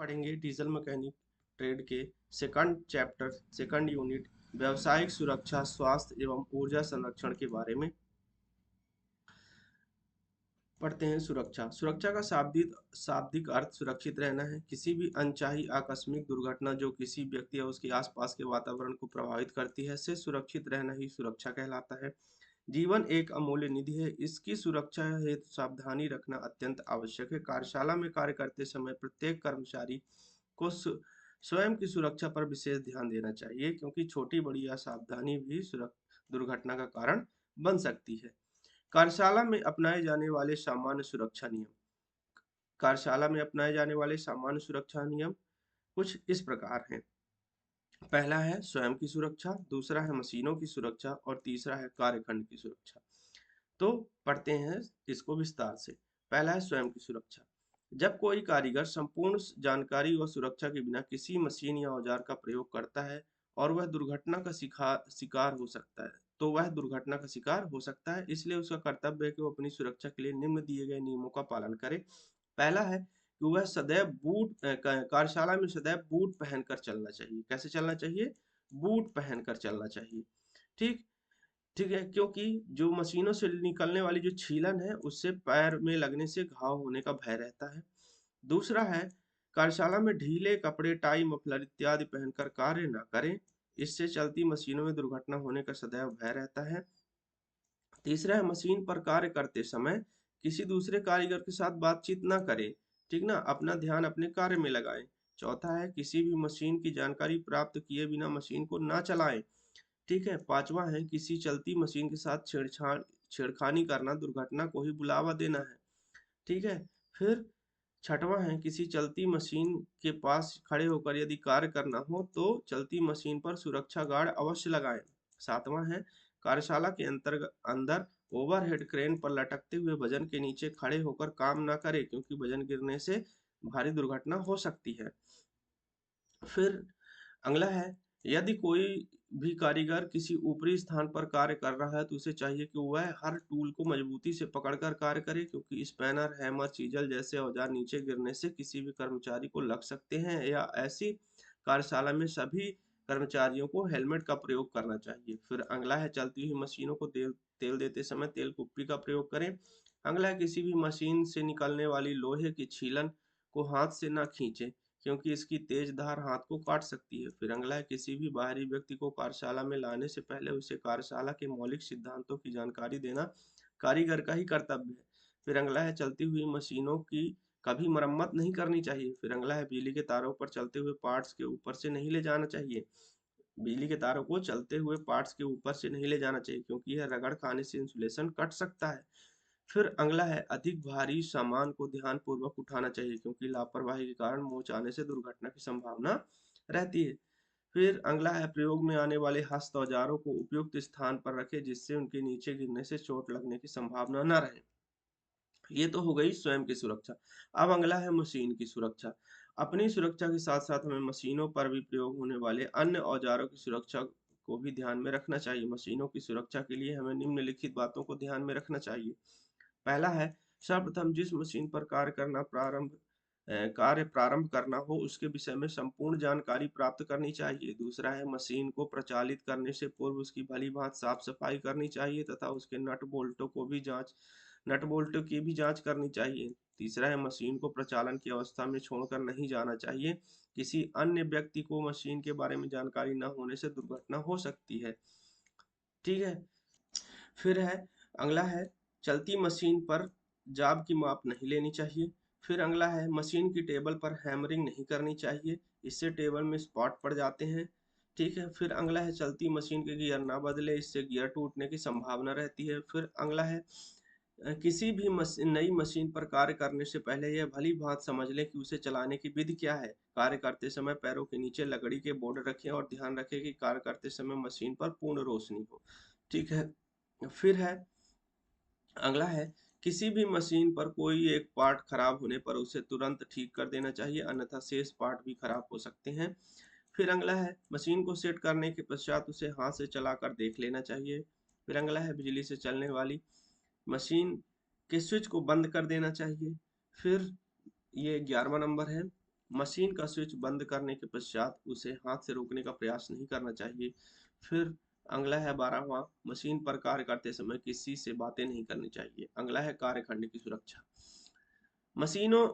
पढ़ेंगे diesel mechanic trade के second chapter second unit व्यावसायिक सुरक्षा स्वास्थ्य एवं ऊर्जा संरक्षण के बारे में पढ़ते हैं। सुरक्षा सुरक्षा का शाब्दिक शाब्दिक अर्थ सुरक्षित रहना है। किसी भी अनचाही आकस्मिक दुर्घटना जो किसी व्यक्ति या उसके आसपास के वातावरण को प्रभावित करती है से सुरक्षित रहना ही सुरक्षा कहलाता है। जीवन एक अमूल्य निधि है, इसकी सुरक्षा हेतु सावधानी रखना अत्यंत आवश्यक है। कार्यशाला में कार्य करते समय प्रत्येक कर्मचारी को स्वयं की सुरक्षा पर विशेष ध्यान देना चाहिए, क्योंकि छोटी बड़ी असावधानी भी दुर्घटना का कारण बन सकती है। कार्यशाला में अपनाए जाने वाले सामान्य सुरक्षा नियम। कार्यशाला में अपनाए जाने वाले सामान्य सुरक्षा नियम कुछ इस प्रकार हैं। पहला है स्वयं की सुरक्षा, दूसरा है मशीनों की सुरक्षा और तीसरा है कार्यखंड की सुरक्षा। तो पढ़ते हैं इसको विस्तार से। पहला है स्वयं की सुरक्षा। जब कोई कारीगर संपूर्ण जानकारी व सुरक्षा के बिना किसी मशीन या औजार का प्रयोग करता है और वह दुर्घटना का शिकार हो सकता है, तो वह दुर्घटना का शिकार हो सकता है। इसलिए उसका कर्तव्य है कि वो अपनी सुरक्षा के लिए निम्न दिए गए नियमों का पालन करे। पहला है कि वह सदैव कार्यशाला में सदैव बूट पहनकर चलना चाहिए। कैसे चलना चाहिए? बूट पहनकर चलना चाहिए। ठीक ठीक है, क्योंकि जो मशीनों से निकलने वाली जो छीलन है उससे पैर में लगने से घाव होने का भय रहता है। दूसरा है कार्यशाला में ढीले कपड़े, टाई, मफलर इत्यादि पहनकर कार्य न करें। इससे चलती मशीनों में दुर्घटना होने का सदैव भय रहता है। तीसरा है मशीन पर कार्य करते समय किसी दूसरे कारीगर के साथ बातचीत ना करें। ठीक ना, अपना ध्यान अपने कार्य में लगाएं। चौथा है किसी भी मशीन की जानकारी प्राप्त किए बिना मशीन को ना चलाएं। ठीक है। पांचवा है किसी चलती मशीन के साथ छेड़खानी करना दुर्घटना को ही बुलावा देना है। ठीक है। फिर छठवां है किसी चलती मशीन के पास खड़े होकर यदि कार्य करना हो तो चलती मशीन पर सुरक्षा गार्ड अवश्य लगाएं। सातवां है कार्यशाला के अंदर ओवरहेड क्रेन पर लटकते हुए वजन के नीचे खड़े होकर काम ना करें, क्योंकि वजन गिरने से भारी दुर्घटना हो सकती है। फिर अगला है यदि कोई भी कारीगर किसी ऊपरी स्थान पर कार्य कर रहा है तो उसे चाहिए कि वह हर टूल को मजबूती से पकड़कर कार्य करे, क्योंकि स्पैनर, हैमर, चीजल जैसे औजार नीचे गिरने से किसी भी कर्मचारी को लग सकते हैं। या ऐसी कार्यशाला में सभी कर्मचारियों को हेलमेट का प्रयोग करना चाहिए। फिर अगला है चलती हुई मशीनों को तेल देते समय तेल कुप्पी का प्रयोग करें। अगला है किसी भी मशीन से निकलने वाली लोहे की छीलन को हाथ से ना खींचें, क्योंकि इसकी तेज धार हाथ को काट सकती है। फिर अगला है किसी भी बाहरी व्यक्ति को कार्यशाला में लाने से पहले उसे कार्यशाला के मौलिक सिद्धांतों की जानकारी देना कारीगर का ही कर्तव्य है। फिर अगला है चलती हुई मशीनों की कभी मरम्मत नहीं करनी चाहिए। फिर अगला है बिजली के तारों पर चलते हुए पार्ट्स के ऊपर से नहीं ले जाना चाहिए। बिजली के तारों को चलते हुए पार्ट्स के ऊपर से नहीं ले जाना चाहिए, क्योंकि यह रगड़ खाने से इंसुलेशन कट सकता है। फिर अगला है अधिक भारी सामान को ध्यानपूर्वक उठाना चाहिए, क्योंकि लापरवाही के कारण मोच आने से दुर्घटना की संभावना रहती है। फिर अगला है प्रयोग में आने वाले हस्त औजारों को उपयुक्त स्थान पर रखें, जिससे उनके नीचे गिरने से चोट लगने की संभावना न रहे। ये तो हो गई स्वयं की सुरक्षा। अब अगला है मशीन की सुरक्षा। अपनी सुरक्षा के साथ साथ हमें मशीनों पर भी प्रयोग होने वाले अन्य औजारों की सुरक्षा को भी ध्यान में रखना चाहिए। मशीनों की सुरक्षा के लिए हमें निम्नलिखित बातों को ध्यान में रखना चाहिए। पहला है सर्वप्रथम जिस मशीन पर कार्य प्रारंभ करना हो उसके विषय में संपूर्ण जानकारी प्राप्त करनी चाहिए। दूसरा है मशीन को प्रचालित करने से पूर्व उसकी भली भांति साफ सफाई करनी चाहिए तथा उसके नट बोल्टों की भी जांच करनी चाहिए। तीसरा है मशीन को प्रचालन की अवस्था में छोड़कर नहीं जाना चाहिए। किसी अन्य व्यक्ति को मशीन के बारे में जानकारी न होने से दुर्घटना हो सकती है। ठीक है। फिर है अगला है चलती मशीन पर जाब की माप नहीं लेनी चाहिए। फिर अगला है मशीन की टेबल पर हैमरिंग नहीं करनी चाहिए, इससे टेबल में स्पॉट पड़ जाते हैं। ठीक है। फिर अगला है चलती मशीन के गियर ना बदले, इससे गियर टूटने की संभावना रहती है। फिर अगला है किसी भी नई मशीन पर कार्य करने से पहले यह भली भांति समझ लें कि उसे चलाने की विधि क्या है। कार्य करते समय पैरों के नीचे लकड़ी के बोर्ड रखें और ध्यान रखें कि कार्य करते समय मशीन पर पूर्ण रोशनी हो। ठीक है। फिर है अगला है किसी भी मशीन पर कोई एक पार्ट खराब होने पर उसे तुरंत ठीक कर देना चाहिए, अन्यथा शेष पार्ट भी खराब हो सकते हैं। फिर अगला है मशीन को सेट करने के पश्चात उसे हाथ से चलाकर देख लेना चाहिए। फिर अगला है बिजली से चलने वाली मशीन के स्विच को बंद कर देना चाहिए। फिर ये 11वां नंबर है मशीन का स्विच बंद करने के पश्चात उसे हाथ से रोकने का प्रयास नहीं करना चाहिए। फिर अगला है 12वां, मशीन पर कार्य करते समय किसी से बातें नहीं करनी चाहिए। अगला है कार्यखंड की सुरक्षा। मशीनों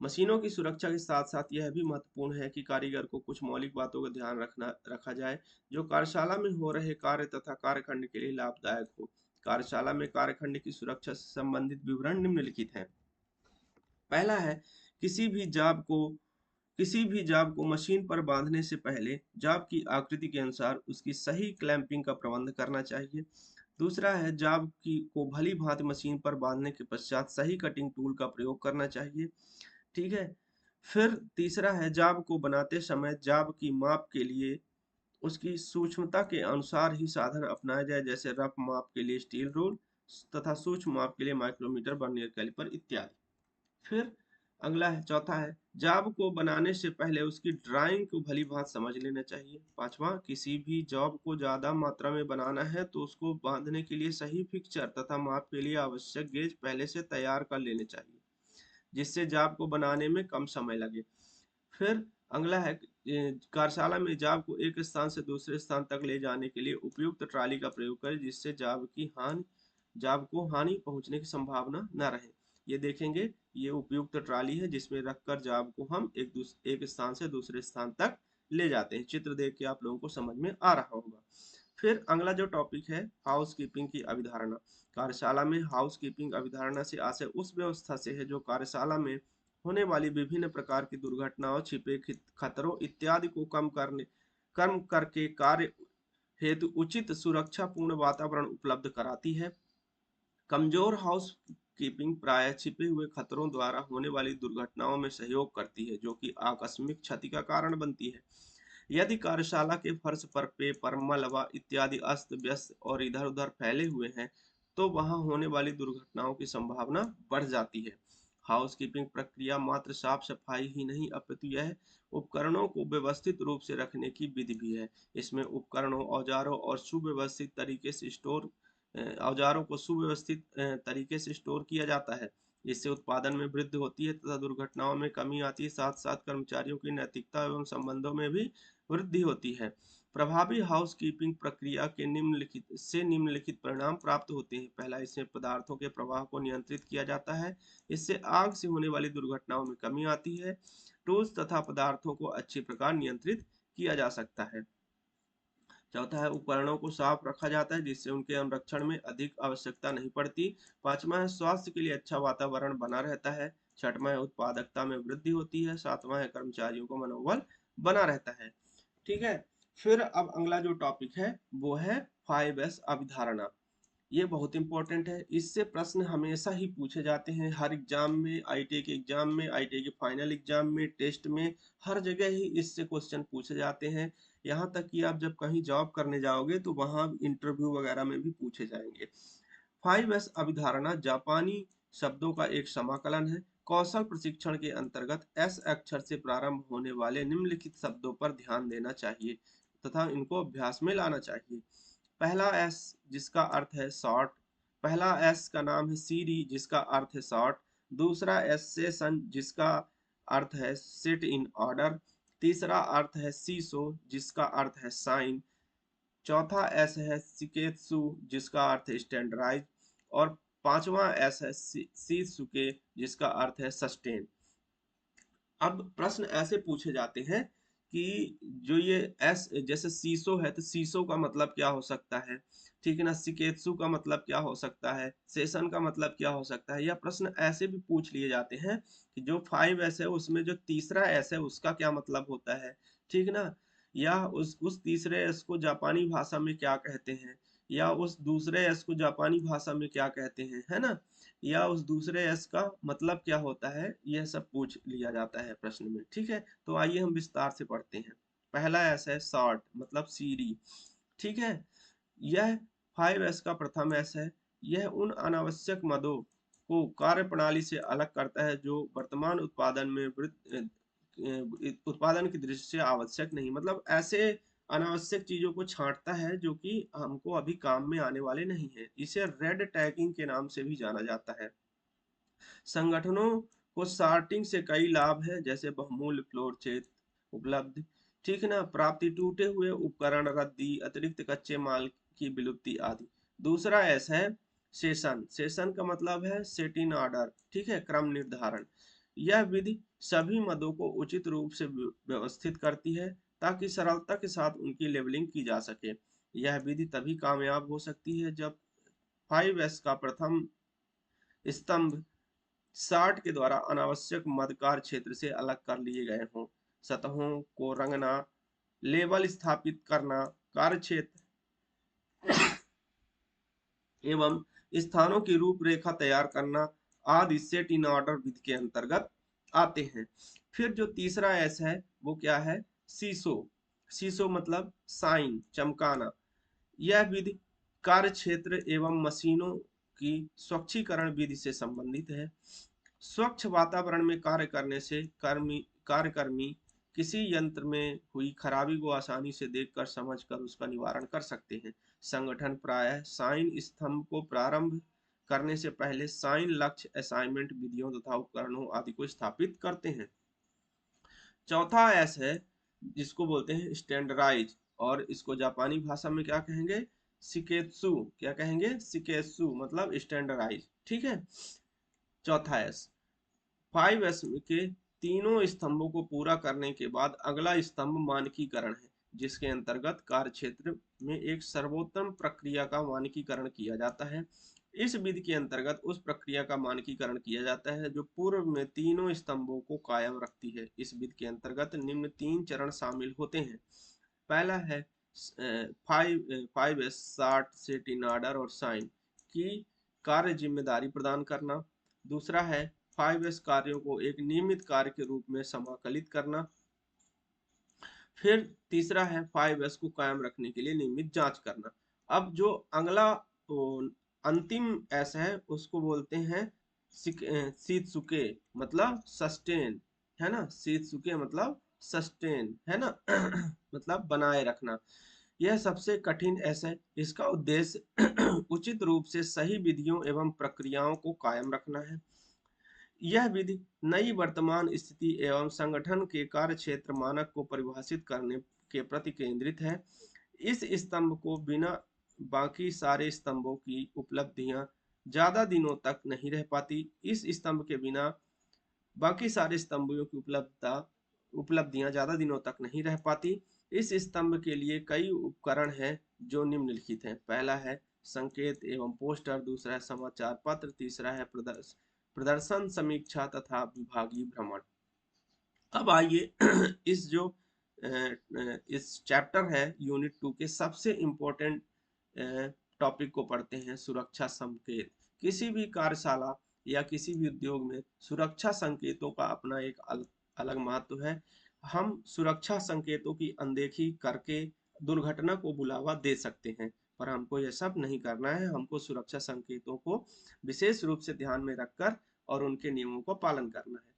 मशीनों की सुरक्षा के साथ साथ यह भी महत्वपूर्ण है कि कारीगर को कुछ मौलिक बातों का ध्यान रखा जाए जो कार्यशाला में हो रहे कार्य तथा कार्यखंड के लिए लाभदायक हो। कार्यशाला में कार्यखंड की सुरक्षा से संबंधित विवरण निम्नलिखित हैं। पहला है, किसी भी जाब को किसी भी जाब को मशीन पर बांधने से पहले जाब की आकृति के अनुसार उसकी सही क्लैंपिंग का प्रबंध करना चाहिए। दूसरा है, जाब की को भली भांति मशीन पर बांधने के पश्चात सही कटिंग टूल का प्रयोग करना चाहिए। ठीक है। फिर तीसरा है, जाब को बनाते समय जाब की माप के लिए उसकी सूक्ष्मता के अनुसार ही साधन अपनाया जाए, जैसे रफ माप के लिए स्टील रूल तथा सूक्ष्म माप के लिए माइक्रोमीटर, वर्नियर कैलिपर इत्यादि। फिर अगला है, चौथा है, जॉब को बनाने से पहले उसकी ड्राइंग को भली भांति समझ लेना चाहिए। पांचवा, किसी भी जॉब को ज्यादा मात्रा में बनाना है तो उसको बांधने के लिए सही फिक्सचर तथा माप के लिए आवश्यक गेज पहले से तैयार कर लेने चाहिए, जिससे जॉब को बनाने में कम समय लगे। फिर अगला है, कार्यशाला में जॉब को एक स्थान से दूसरे स्थान तक ले जाने के लिए उपयुक्त ट्राली का प्रयोग करें, जिससे जॉब को हानि पहुंचने की संभावना न रहे। ये देखेंगे, ये उपयुक्त ट्राली है जिसमें रखकर जॉब को हम एक स्थान से दूसरे स्थान तक ले जाते हैं। चित्र देख के आप लोगों को समझ में आ रहा होगा। फिर अगला जो टॉपिक है, हाउस कीपिंग की अवधारणा। कार्यशाला में हाउस कीपिंग अवधारणा से आशय उस व्यवस्था से है जो कार्यशाला में होने वाली विभिन्न प्रकार की दुर्घटनाओं, छिपे खतरों इत्यादि को कम करके कार्य हेतु उचित सुरक्षापूर्ण वातावरण उपलब्ध कराती है। कमजोर हाउस कीपिंग प्राय छिपे हुए खतरों द्वारा होने वाली दुर्घटनाओं में सहयोग करती है, जो कि आकस्मिक क्षति का कारण बनती है। यदि कार्यशाला के फर्श पर पेपर, मलबा इत्यादि अस्त व्यस्त और इधर उधर फैले हुए हैं तो वहां होने वाली दुर्घटनाओं की संभावना बढ़ जाती है। हाउसकीपिंग प्रक्रिया मात्र साफ सफाई ही नहीं, अपितु यह उपकरणों को व्यवस्थित रूप से रखने की विधि भी है। इसमें उपकरणों, औजारों और सुव्यवस्थित तरीके से औजारों को सुव्यवस्थित तरीके से स्टोर किया जाता है। इससे उत्पादन में वृद्धि होती है तथा दुर्घटनाओं में कमी आती है। साथ साथ कर्मचारियों की नैतिकता एवं संबंधों में भी वृद्धि होती है। प्रभावी हाउसकीपिंग प्रक्रिया के निम्नलिखित परिणाम प्राप्त होते हैं। पहला, इसमें पदार्थों के प्रवाह को नियंत्रित किया जाता है। इससे आग से होने वाली दुर्घटनाओं में कमी आती है। टूल्स तथा पदार्थों को अच्छी प्रकार नियंत्रित किया जा सकता है। चौथा है, उपकरणों को साफ रखा जाता है जिससे उनके अनुरक्षण में अधिक आवश्यकता नहीं पड़ती। पांचवा है, स्वास्थ्य के लिए अच्छा वातावरण बना रहता है। छठवां है, उत्पादकता में वृद्धि होती है। सातवां है, कर्मचारियों को मनोबल बना रहता है। ठीक है। फिर अब अगला जो टॉपिक है वो है 5S अवधारणा। ये बहुत इंपॉर्टेंट है। इससे प्रश्न हमेशा ही पूछे जाते हैं, हर एग्जाम में, आईटीआई के एग्जाम में, आईटीआई के फाइनल एग्जाम में, टेस्ट में, हर जगह ही इससे क्वेश्चन पूछे जाते हैं। यहाँ तक कि आप जब कहीं जॉब करने जाओगे तो वहाँ इंटरव्यू वगैरह में भी पूछे जाएंगे। 5S अवधारणा जापानी शब्दों का एक समाकलन है। कौशल प्रशिक्षण के अंतर्गत एस अक्षर से प्रारंभ होने वाले निम्नलिखित शब्दों पर ध्यान देना चाहिए तथा इनको अभ्यास में लाना चाहिए। पहला एस जिसका अर्थ है शॉर्ट, पहला एस का नाम है सीरी जिसका अर्थ है शॉर्ट। दूसरा एस सेशन जिसका अर्थ है सेट इन ऑर्डर। तीसरा अर्थ है सीसो जिसका अर्थ है साइन। चौथा एस है सिकेत्सु जिसका अर्थ है स्टैंडर्डाइज। और पांचवा एस है सीसुके जिसका अर्थ है सस्टेन। अब प्रश्न ऐसे पूछे जाते हैं कि जो ये एस, जैसे सीसो है तो सीसो का मतलब क्या हो सकता है, ठीक है ना, सिकेत्सु का मतलब क्या हो सकता है, सेशन का मतलब क्या हो सकता है। यह प्रश्न ऐसे भी पूछ लिए जाते हैं कि जो 5S है उसमें जो तीसरा एस है उसका क्या मतलब होता है, ठीक ना, या उस तीसरे एस को जापानी भाषा में क्या कहते हैं, या उस दूसरे एस को जापानी भाषा में क्या कहते हैं, है ना, या उस दूसरे एस का मतलब क्या होता है, यह सब पूछ लिया जाता है प्रश्न में। ठीक है, तो आइए हम विस्तार से पढ़ते हैं। पहला एस है शॉर्ट, मतलब सीरी। ठीक है, यह 5S का प्रथम एस है। यह उन अनावश्यक मदों को कार्य प्रणाली से अलग करता है जो वर्तमान उत्पादन की दृष्टि से आवश्यक नहीं, मतलब ऐसे अनावश्यक चीजों को छांटता है जो कि हमको अभी काम में आने वाले नहीं है। इसे रेड टैगिंग के नाम से भी जाना जाता है। संगठनों को सॉर्टिंग से कई लाभ है, जैसे बहुमूल्य फ्लोर क्षेत्र उपलब्ध, ठीक है ना, प्राप्ति, टूटे हुए उपकरण रद्दी, अतिरिक्त कच्चे माल की विलुप्ति आदि। दूसरा एस है सेशन। सेशन का मतलब है सेट इन ऑर्डर, ठीक है, क्रम निर्धारण। यह विधि सभी मदों को उचित रूप से व्यवस्थित करती है ताकि सरलता के साथ उनकी लेबलिंग की जा सके। यह विधि तभी कामयाब हो सकती है जब 5S का प्रथम स्तंभ साठ के द्वारा अनावश्यक मध्यकार क्षेत्र से अलग कर लिए गए हों। सतहों को रंगना, लेबल स्थापित करना, कार्य क्षेत्र एवं स्थानों की रूपरेखा तैयार करना आदि सेट इन ऑर्डर विधि के अंतर्गत आते हैं। फिर जो तीसरा एस है वो क्या है, सीसो। सीसो मतलब साइन, चमकाना। यह विधि कार्य क्षेत्र एवं मशीनों की स्वच्छीकरण विधि से संबंधित है। स्वच्छ वातावरण में कार्य करने से कार्यकर्मी किसी यंत्र में हुई खराबी को आसानी से देखकर समझकर उसका निवारण कर सकते हैं। संगठन प्रायः साइन स्तंभ को प्रारंभ करने से पहले साइन लक्ष्य असाइनमेंट विधियों तथा उपकरणों आदि को स्थापित करते हैं। चौथा एस है जिसको बोलते हैं स्टैंडर्डाइज, और इसको जापानी भाषा में क्या कहेंगे, सिकेत्सु। क्या कहेंगे, सिकेत्सु मतलब स्टैंडर्डाइज, ठीक है। चौथा एस 5S के तीनों स्तंभों को पूरा करने के बाद अगला स्तंभ मानकीकरण है, जिसके अंतर्गत कार्य क्षेत्र में एक सर्वोत्तम प्रक्रिया का मानकीकरण किया जाता है। इस विधि के अंतर्गत उस प्रक्रिया का मानकीकरण किया जाता है जो पूर्व में तीनों स्तंभों को कायम रखती है। इस विधि के अंतर्गत निम्न 3 चरण शामिल होते हैं। पहला है 5S साठ सेट इन ऑर्डर और साइन की कार्य जिम्मेदारी प्रदान करना। दूसरा है 5S कार्यों को एक नियमित कार्य के रूप में समाकलित करना। फिर तीसरा है 5S को कायम रखने के लिए नियमित जांच करना। अब जो अगला अंतिम एस है उसको बोलते हैं शीतसुके मतलब सस्टेन, है ना, शीतसुके मतलब सस्टेन, है ना मतलब बनाए रखना। यह सबसे कठिन एस है। इसका उद्देश्य उचित रूप से सही विधियों एवं प्रक्रियाओं को कायम रखना है। यह विधि नई वर्तमान स्थिति एवं संगठन के कार्य क्षेत्र मानक को परिभाषित करने के प्रति केंद्रित है। इस स्तंभ को बिना बाकी सारे स्तंभों की उपलब्धियां ज्यादा दिनों तक नहीं रह पाती। इस स्तंभ के बिना बाकी सारे स्तंभों की उपलब्धियां ज्यादा दिनों तक नहीं रह पाती। इस स्तंभ के लिए कई उपकरण हैं जो निम्नलिखित हैं। पहला है संकेत एवं पोस्टर, दूसरा है समाचार पत्र, तीसरा है प्रदर्शन समीक्षा तथा विभागीय भ्रमण। अब आइए इस जो इस चैप्टर है यूनिट 2 के सबसे इम्पोर्टेंट टॉपिक को पढ़ते हैं, सुरक्षा संकेत। किसी भी कार्यशाला या किसी भी उद्योग में सुरक्षा संकेतों का अपना एक अलग महत्व है। हम सुरक्षा संकेतों की अनदेखी करके दुर्घटना को बुलावा दे सकते हैं, पर हमको यह सब नहीं करना है। हमको सुरक्षा संकेतों को विशेष रूप से ध्यान में रखकर और उनके नियमों का पालन करना है,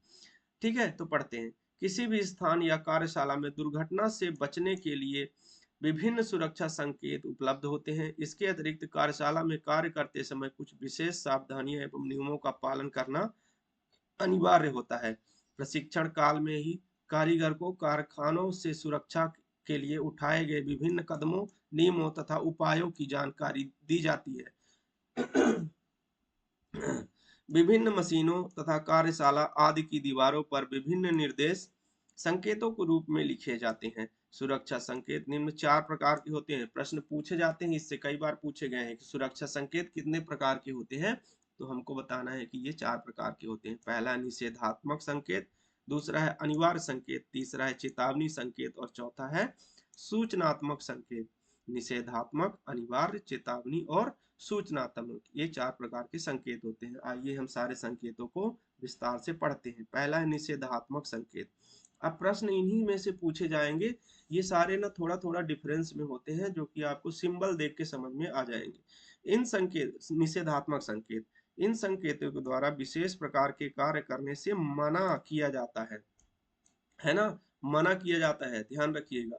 ठीक है। तो पढ़ते हैं। किसी भी स्थान या कार्यशाला में दुर्घटना से बचने के लिए विभिन्न सुरक्षा संकेत उपलब्ध होते हैं। इसके अतिरिक्त कार्यशाला में कार्य करते समय कुछ विशेष सावधानियां एवं नियमों का पालन करना अनिवार्य होता है। प्रशिक्षण काल में ही कारीगर को कारखानों से सुरक्षा के लिए उठाए गए विभिन्न कदमों, नियमों तथा उपायों की जानकारी दी जाती है। विभिन्न मशीनों तथा कार्यशाला आदि की दीवारों पर विभिन्न निर्देश संकेतों के रूप में लिखे जाते हैं। सुरक्षा संकेत निम्न 4 प्रकार के होते हैं। प्रश्न पूछे जाते हैं, इससे कई बार पूछे गए हैं कि सुरक्षा संकेत कितने प्रकार के होते हैं, तो हमको बताना है कि ये 4 प्रकार के होते हैं। पहला निषेधात्मक संकेत, दूसरा है अनिवार्य संकेत, तीसरा है चेतावनी संकेत और चौथा है सूचनात्मक संकेत। निषेधात्मक, अनिवार्य, चेतावनी और सूचनात्मक, ये 4 प्रकार के संकेत होते हैं। आइए हम सारे संकेतों को विस्तार से पढ़ते हैं। पहला है निषेधात्मक संकेत। अब प्रश्न इन्हीं में से पूछे जाएंगे। ये सारे ना थोड़ा थोड़ा डिफरेंस में होते हैं जो कि आपको सिंबल देख के समझ में आ जाएंगे। इन संकेत निषेधात्मक संकेत, इन संकेतों के द्वारा विशेष प्रकार के कार्य करने से मना किया जाता है ना, मना किया जाता है, ध्यान रखिएगा।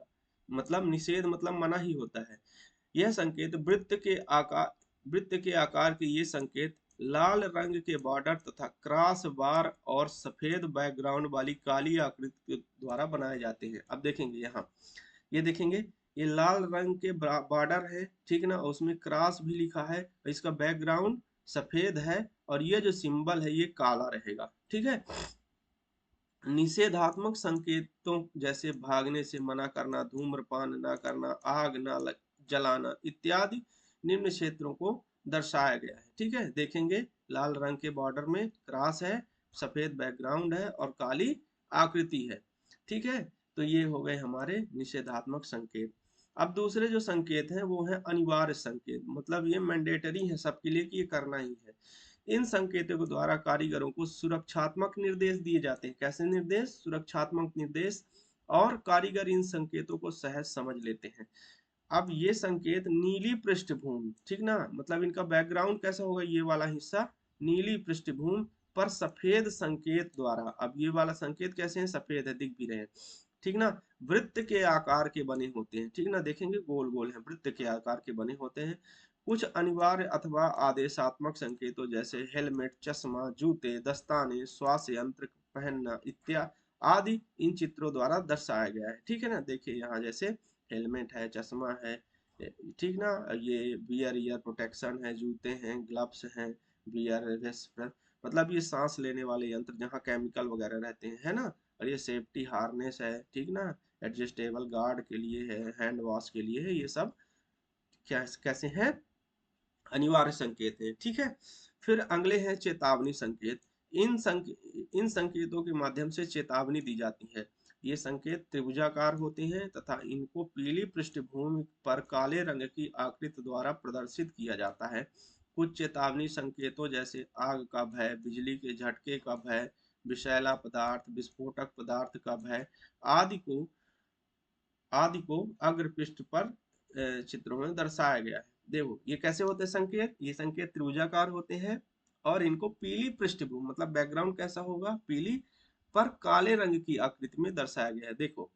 मतलब निषेध मतलब मना ही होता है। यह संकेत वृत्त के आकार के ये संकेत लाल रंग के बॉर्डर तथा क्रॉस बार और सफेद बैकग्राउंड वाली काली आकृति के द्वारा बनाए जाते हैं। अब देखेंगे यहाँ, ये देखेंगे, ये लाल रंग के बॉर्डर है, ठीक ना, उसमें क्रॉस भी लिखा है, इसका बैकग्राउंड सफेद है और ये जो सिंबल है ये काला रहेगा, ठीक है। निषेधात्मक संकेतों जैसे भागने से मना करना, धूम्रपान न करना, आग न जलाना इत्यादि निम्न क्षेत्रों को दर्शाया गया है, ठीक है। देखेंगे लाल रंग के बॉर्डर में क्रॉस है, सफेद बैकग्राउंड है और काली आकृति है, ठीक है। तो ये हो गए हमारे निषेधात्मक संकेत। अब दूसरे जो संकेत हैं वो है अनिवार्य संकेत, मतलब ये मैंडेटरी है सबके लिए कि ये करना ही है। इन संकेतों के द्वारा कारीगरों को सुरक्षात्मक निर्देश दिए जाते हैं। कैसे निर्देश? सुरक्षात्मक निर्देश, और कारीगर इन संकेतों को सहज समझ लेते हैं। अब ये संकेत नीली पृष्ठभूमि, ठीक ना, मतलब इनका बैकग्राउंड कैसा होगा, ये वाला हिस्सा नीली पृष्ठभूमि पर सफेद संकेत द्वारा, अब ये वाला संकेत कैसे है, सफेद है, दिख भी रहे हैं, ठीक ना, वृत्त के आकार के बने होते हैं, ठीक ना, देखेंगे गोल गोल है, वृत्त के आकार के बने होते हैं। कुछ अनिवार्य अथवा आदेशात्मक संकेतों जैसे हेलमेट, चश्मा, जूते, दस्ताने, श्वास यंत्र पहनना इत्यादि आदि इन चित्रों द्वारा दर्शाया गया है, ठीक है ना। देखिए यहाँ जैसे हेलमेट है, चश्मा है, ठीक ना, ये बियर ईयर प्रोटेक्शन है, जूते हैं, ग्लव्स हैं, बियर वेस्ट, मतलब ये सांस लेने वाले यंत्र जहाँ केमिकल वगैरह रहते हैं, है ना, और ये सेफ्टी हार्नेस है, ठीक ना, एडजस्टेबल गार्ड के लिए है, हैंड वॉश के लिए है, ये सब क्या कैसे हैं, अनिवार्य संकेत है, ठीक है। फिर अगले हैं चेतावनी संकेत। इन संकेतों के माध्यम से चेतावनी दी जाती है। ये संकेत त्रिभुजाकार होते हैं तथा इनको पीली पृष्ठभूमि पर काले रंग की आकृति द्वारा प्रदर्शित किया जाता है। कुछ चेतावनी संकेतों जैसे आग का भय, बिजली के झटके का भय, विषैला पदार्थ, विस्फोटक पदार्थ का भय आदि को अग्र पृष्ठ पर चित्रों में दर्शाया गया है। देखो ये कैसे होते हैं संकेत, ये संकेत त्रिभुजाकार होते हैं और इनको पीली पृष्ठभूमि, मतलब बैकग्राउंड कैसा होगा, पीली पर काले रंग की आकृति में दर्शाया गया है। देखो,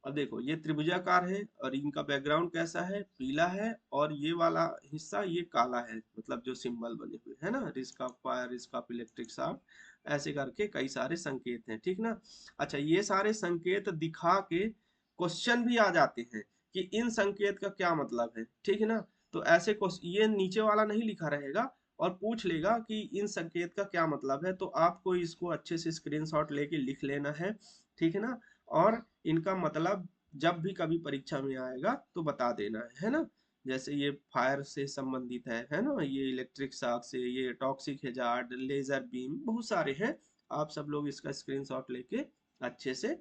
अब देखो ये त्रिभुजाकार है और इनका बैकग्राउंड कैसा है, पीला है, और ये वाला हिस्सा ये काला है, मतलब जो सिंबल बने हुए है ना, risk of fire, risk of electric shock, ऐसे करके कई सारे संकेत हैं, ठीक ना। अच्छा, ये सारे संकेत दिखा के क्वेश्चन भी आ जाते हैं कि इन संकेत का क्या मतलब है, ठीक है ना। तो ऐसे क्वेश्चन ये नीचे वाला नहीं लिखा रहेगा और पूछ लेगा कि इन संकेत का क्या मतलब है, तो आपको इसको अच्छे से स्क्रीनशॉट लेके लिख लेना है, ठीक है ना, और इनका मतलब जब भी कभी परीक्षा में आएगा तो बता देना है ना। जैसे ये फायर से संबंधित है ना, ये इलेक्ट्रिक शॉक से, ये टॉक्सिक हैजार्ड, लेजर बीम, बहुत सारे हैं। आप सब लोग इसका स्क्रीनशॉट लेके अच्छे से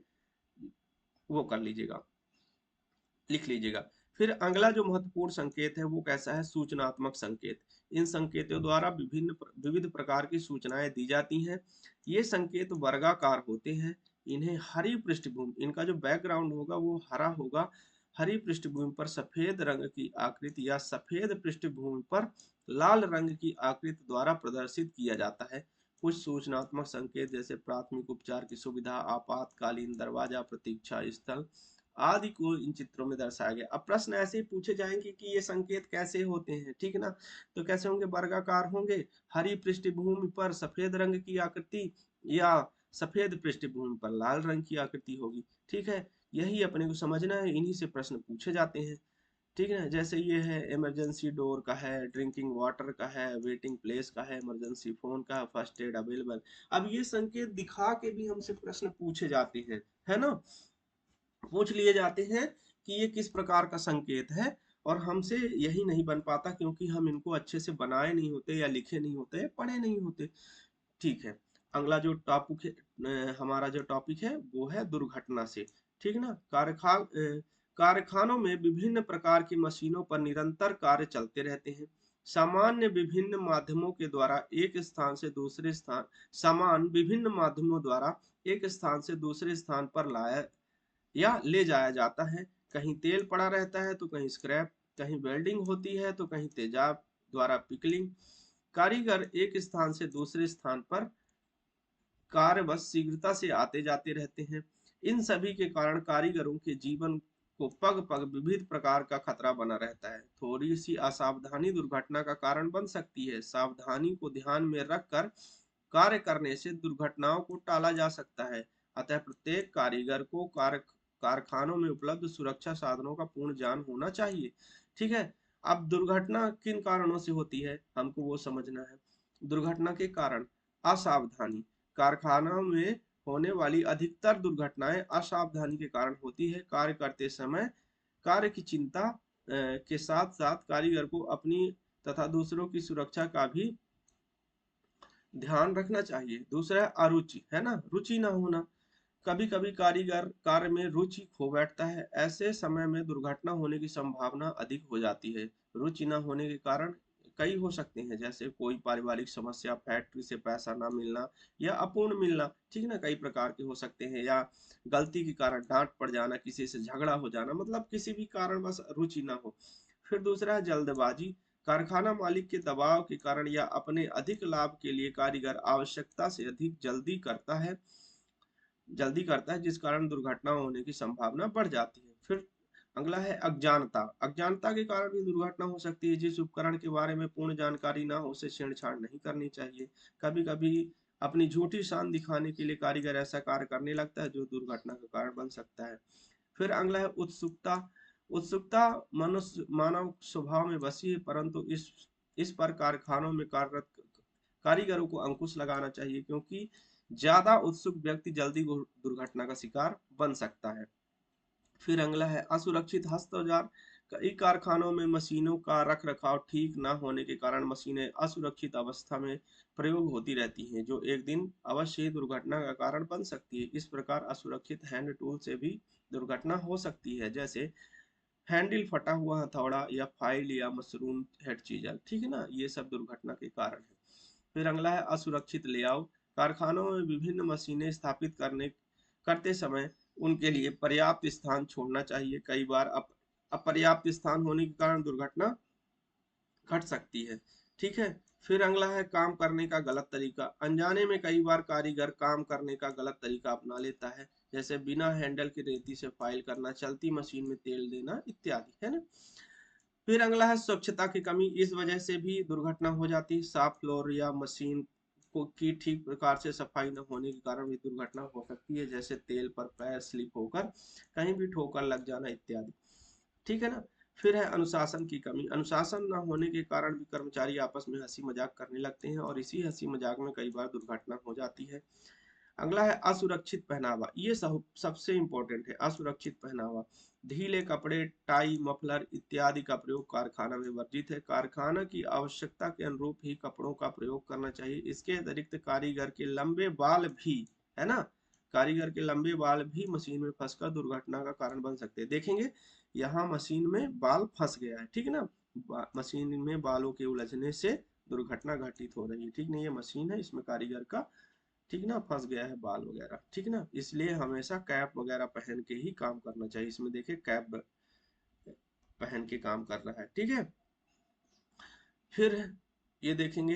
वो कर लीजिएगा, लिख लीजिएगा। फिर अगला जो महत्वपूर्ण संकेत है वो कैसा है, सूचनात्मक संकेत। इन संकेतों द्वारा विविध प्रकार की सूचनाएं दी जाती हैं। ये संकेत वर्गाकार होते हैं। इन्हें हरी पृष्ठभूमि, इनका जो बैकग्राउंड होगा वो हरा होगा, हरी पृष्ठभूमि पर सफेद रंग की आकृति या सफेद पृष्ठभूमि पर लाल रंग की आकृति द्वारा प्रदर्शित किया जाता है। कुछ सूचनात्मक संकेत जैसे प्राथमिक उपचार की सुविधा, आपातकालीन दरवाजा, प्रतीक्षा स्थल आदि को इन चित्रों में दर्शाया गया। अब प्रश्न ऐसे ही पूछे जाएंगे कि ये संकेत कैसे होते हैं, ठीक ना, तो कैसे होंगे, वर्गाकार होंगे, हरी पृष्ठभूमि पर सफेद रंग की आकृति या सफेद पृष्ठभूमि पर लाल रंग की आकृति होगी, ठीक है। यही अपने को समझना है, इन्हीं से प्रश्न पूछे जाते हैं, ठीक है। जैसे ये है इमरजेंसी डोर का है, ड्रिंकिंग वाटर का है, वेटिंग प्लेस का है, इमरजेंसी फोन का है, फर्स्ट एड अवेलेबल। अब ये संकेत दिखा के भी हमसे प्रश्न पूछे जाते हैं, है ना, पूछ लिए जाते हैं कि ये किस प्रकार का संकेत है, और हमसे यही नहीं बन पाता क्योंकि हम इनको अच्छे से बनाए नहीं होते या लिखे नहीं होते, पढ़े नहीं होते, ठीक है। अगला जो टॉपिक है, हमारा जो टॉपिक है वो है दुर्घटना से, ठीक ना। कारखानों में विभिन्न प्रकार की मशीनों पर निरंतर कार्य चलते रहते हैं। सामान्य विभिन्न माध्यमों के द्वारा एक स्थान से दूसरे स्थान सामान विभिन्न माध्यमों द्वारा एक स्थान से दूसरे स्थान पर लाया या ले जाया जाता है। कहीं तेल पड़ा रहता है तो कहीं स्क्रैप, कहीं वेल्डिंग होती है तो कहीं तेजाब द्वारा पिकलिंग। कारीगर एक स्थान से दूसरे स्थान पर कार्य बस शीघ्रता से आते जाते रहते हैं। इन सभी के कारण कारीगरों के जीवन को पग पग विविध प्रकार का खतरा बना रहता है। थोड़ी सी असावधानी दुर्घटना का कारण बन सकती है। सावधानी को ध्यान में रखकर कार्य करने से दुर्घटनाओं को टाला जा सकता है। अतः प्रत्येक कारीगर को कारखानों में उपलब्ध सुरक्षा साधनों का पूर्ण ज्ञान होना चाहिए। ठीक है। अब दुर्घटना किन कारणों से होती है, हमको वो समझना है। दुर्घटना के कारण: असावधानी: कारखाना में होने वाली अधिकतर दुर्घटनाएं असावधानी के कारण होती है। कार्य करते समय कार्य की चिंता के साथ साथ कारीगर को अपनी तथा दूसरों की सुरक्षा का भी ध्यान रखना चाहिए। दूसरा, अरुचि है ना, रुचि ना होना: कभी कभी कारीगर कार्य में रुचि खो बैठता है। ऐसे समय में दुर्घटना होने की संभावना अधिक हो जाती है। रुचि न होने के कारण कई हो सकते हैं, जैसे कोई पारिवारिक समस्या, फैक्ट्री से पैसा ना मिलना या अपूर्ण मिलना, ठीक ना, कई प्रकार के हो सकते हैं। या गलती के कारण डांट पड़ जाना, किसी से झगड़ा हो जाना, मतलब किसी भी कारण बस रुचि ना हो। फिर दूसरा है जल्दबाजी: कारखाना मालिक के दबाव के कारण या अपने अधिक लाभ के लिए कारीगर आवश्यकता से अधिक जल्दी करता है, जिस कारण दुर्घटना होने की संभावना बढ़ जाती है। फिर अगला है अज्ञानता: अज्ञानता के कारण भी दुर्घटना हो सकती है। जिस उपकरण के बारे में पूर्ण जानकारी ना हो उसे छेड़छाड़ नहीं करनी चाहिए। कभी कभी अपनी झूठी शान दिखाने के लिए कारीगर ऐसा कार्य करने लगता है जो दुर्घटना का कारण बन सकता है। फिर अगला है उत्सुकता: उत्सुकता मनुष्य मानव स्वभाव में बसी है, परंतु इस पर कारखानों में कार्यरत कारीगरों को अंकुश लगाना चाहिए, क्योंकि ज्यादा उत्सुक व्यक्ति जल्दी दुर्घटना का शिकार बन सकता है। फिर अगला है असुरक्षित हस्त औजार: कई कारखानों में मशीनों का रख रखाव ठीक न होने के कारण मशीनें असुरक्षित अवस्था में प्रयोग होती रहती हैं, जो एक दिन अवश्य ही दुर्घटना का कारण बन सकती है। इस प्रकार असुरक्षित हैंड टूल से भी दुर्घटना हो सकती है, जैसे हैंडल फटा हुआ हथौड़ा या फाइल या मशरूम हेड चीजर, ठीक है ना, ये सब दुर्घटना के कारण है। फिर अगला है असुरक्षित लेआउट: कारखानों में विभिन्न मशीनें स्थापित करते समय उनके लिए पर्याप्त स्थान छोड़ना चाहिए। कई बार अपर्याप्त स्थान होने के कारण दुर्घटना घट सकती है। ठीक है। फिर अगला है काम करने का गलत तरीका: अनजाने में कई बार कारीगर काम करने का गलत तरीका अपना लेता है, जैसे बिना हैंडल के रेती से फाइल करना, चलती मशीन में तेल देना इत्यादि, है ना। फिर अगला है स्वच्छता की कमी: इस वजह से भी दुर्घटना हो जाती है। साफ फ्लोर या मशीन को की ठीक प्रकार से सफाई न होने के कारण भी दुर्घटना हो सकती है, जैसे तेल पर पैर स्लिप होकर कहीं भी ठोकर लग जाना इत्यादि, ठीक है ना। फिर है अनुशासन की कमी: अनुशासन न होने के कारण भी कर्मचारी आपस में हंसी मजाक करने लगते हैं और इसी हंसी मजाक में कई बार दुर्घटना हो जाती है। अगला है असुरक्षित पहनावा: ये सबसे इंपॉर्टेंट है, असुरक्षित पहनावा। ढीले कपड़े, टाई, मफलर इत्यादि का प्रयोग कारखाना में वर्जित है। कारखाना की आवश्यकता के अनुरूप ही कपड़ों का प्रयोग करना चाहिए। इसके अतिरिक्त कारीगर के लंबे बाल भी, है ना, कारीगर के लंबे बाल भी मशीन में फंसकर दुर्घटना का कारण बन सकते हैं। देखेंगे यहाँ मशीन में बाल फंस गया है, ठीक है ना, मशीन में बालों के उलझने से दुर्घटना घटित हो रही है, ठीक नहीं, ये मशीन है, इसमें कारीगर का, ठीक ना, फंस गया है बाल वगैरह, ठीक ना, इसलिए हमेशा कैप वगैरह पहन के ही काम करना चाहिए। इसमें देखिए कैप पहन के काम कर रहा है, ठीक है। फिर ये देखेंगे,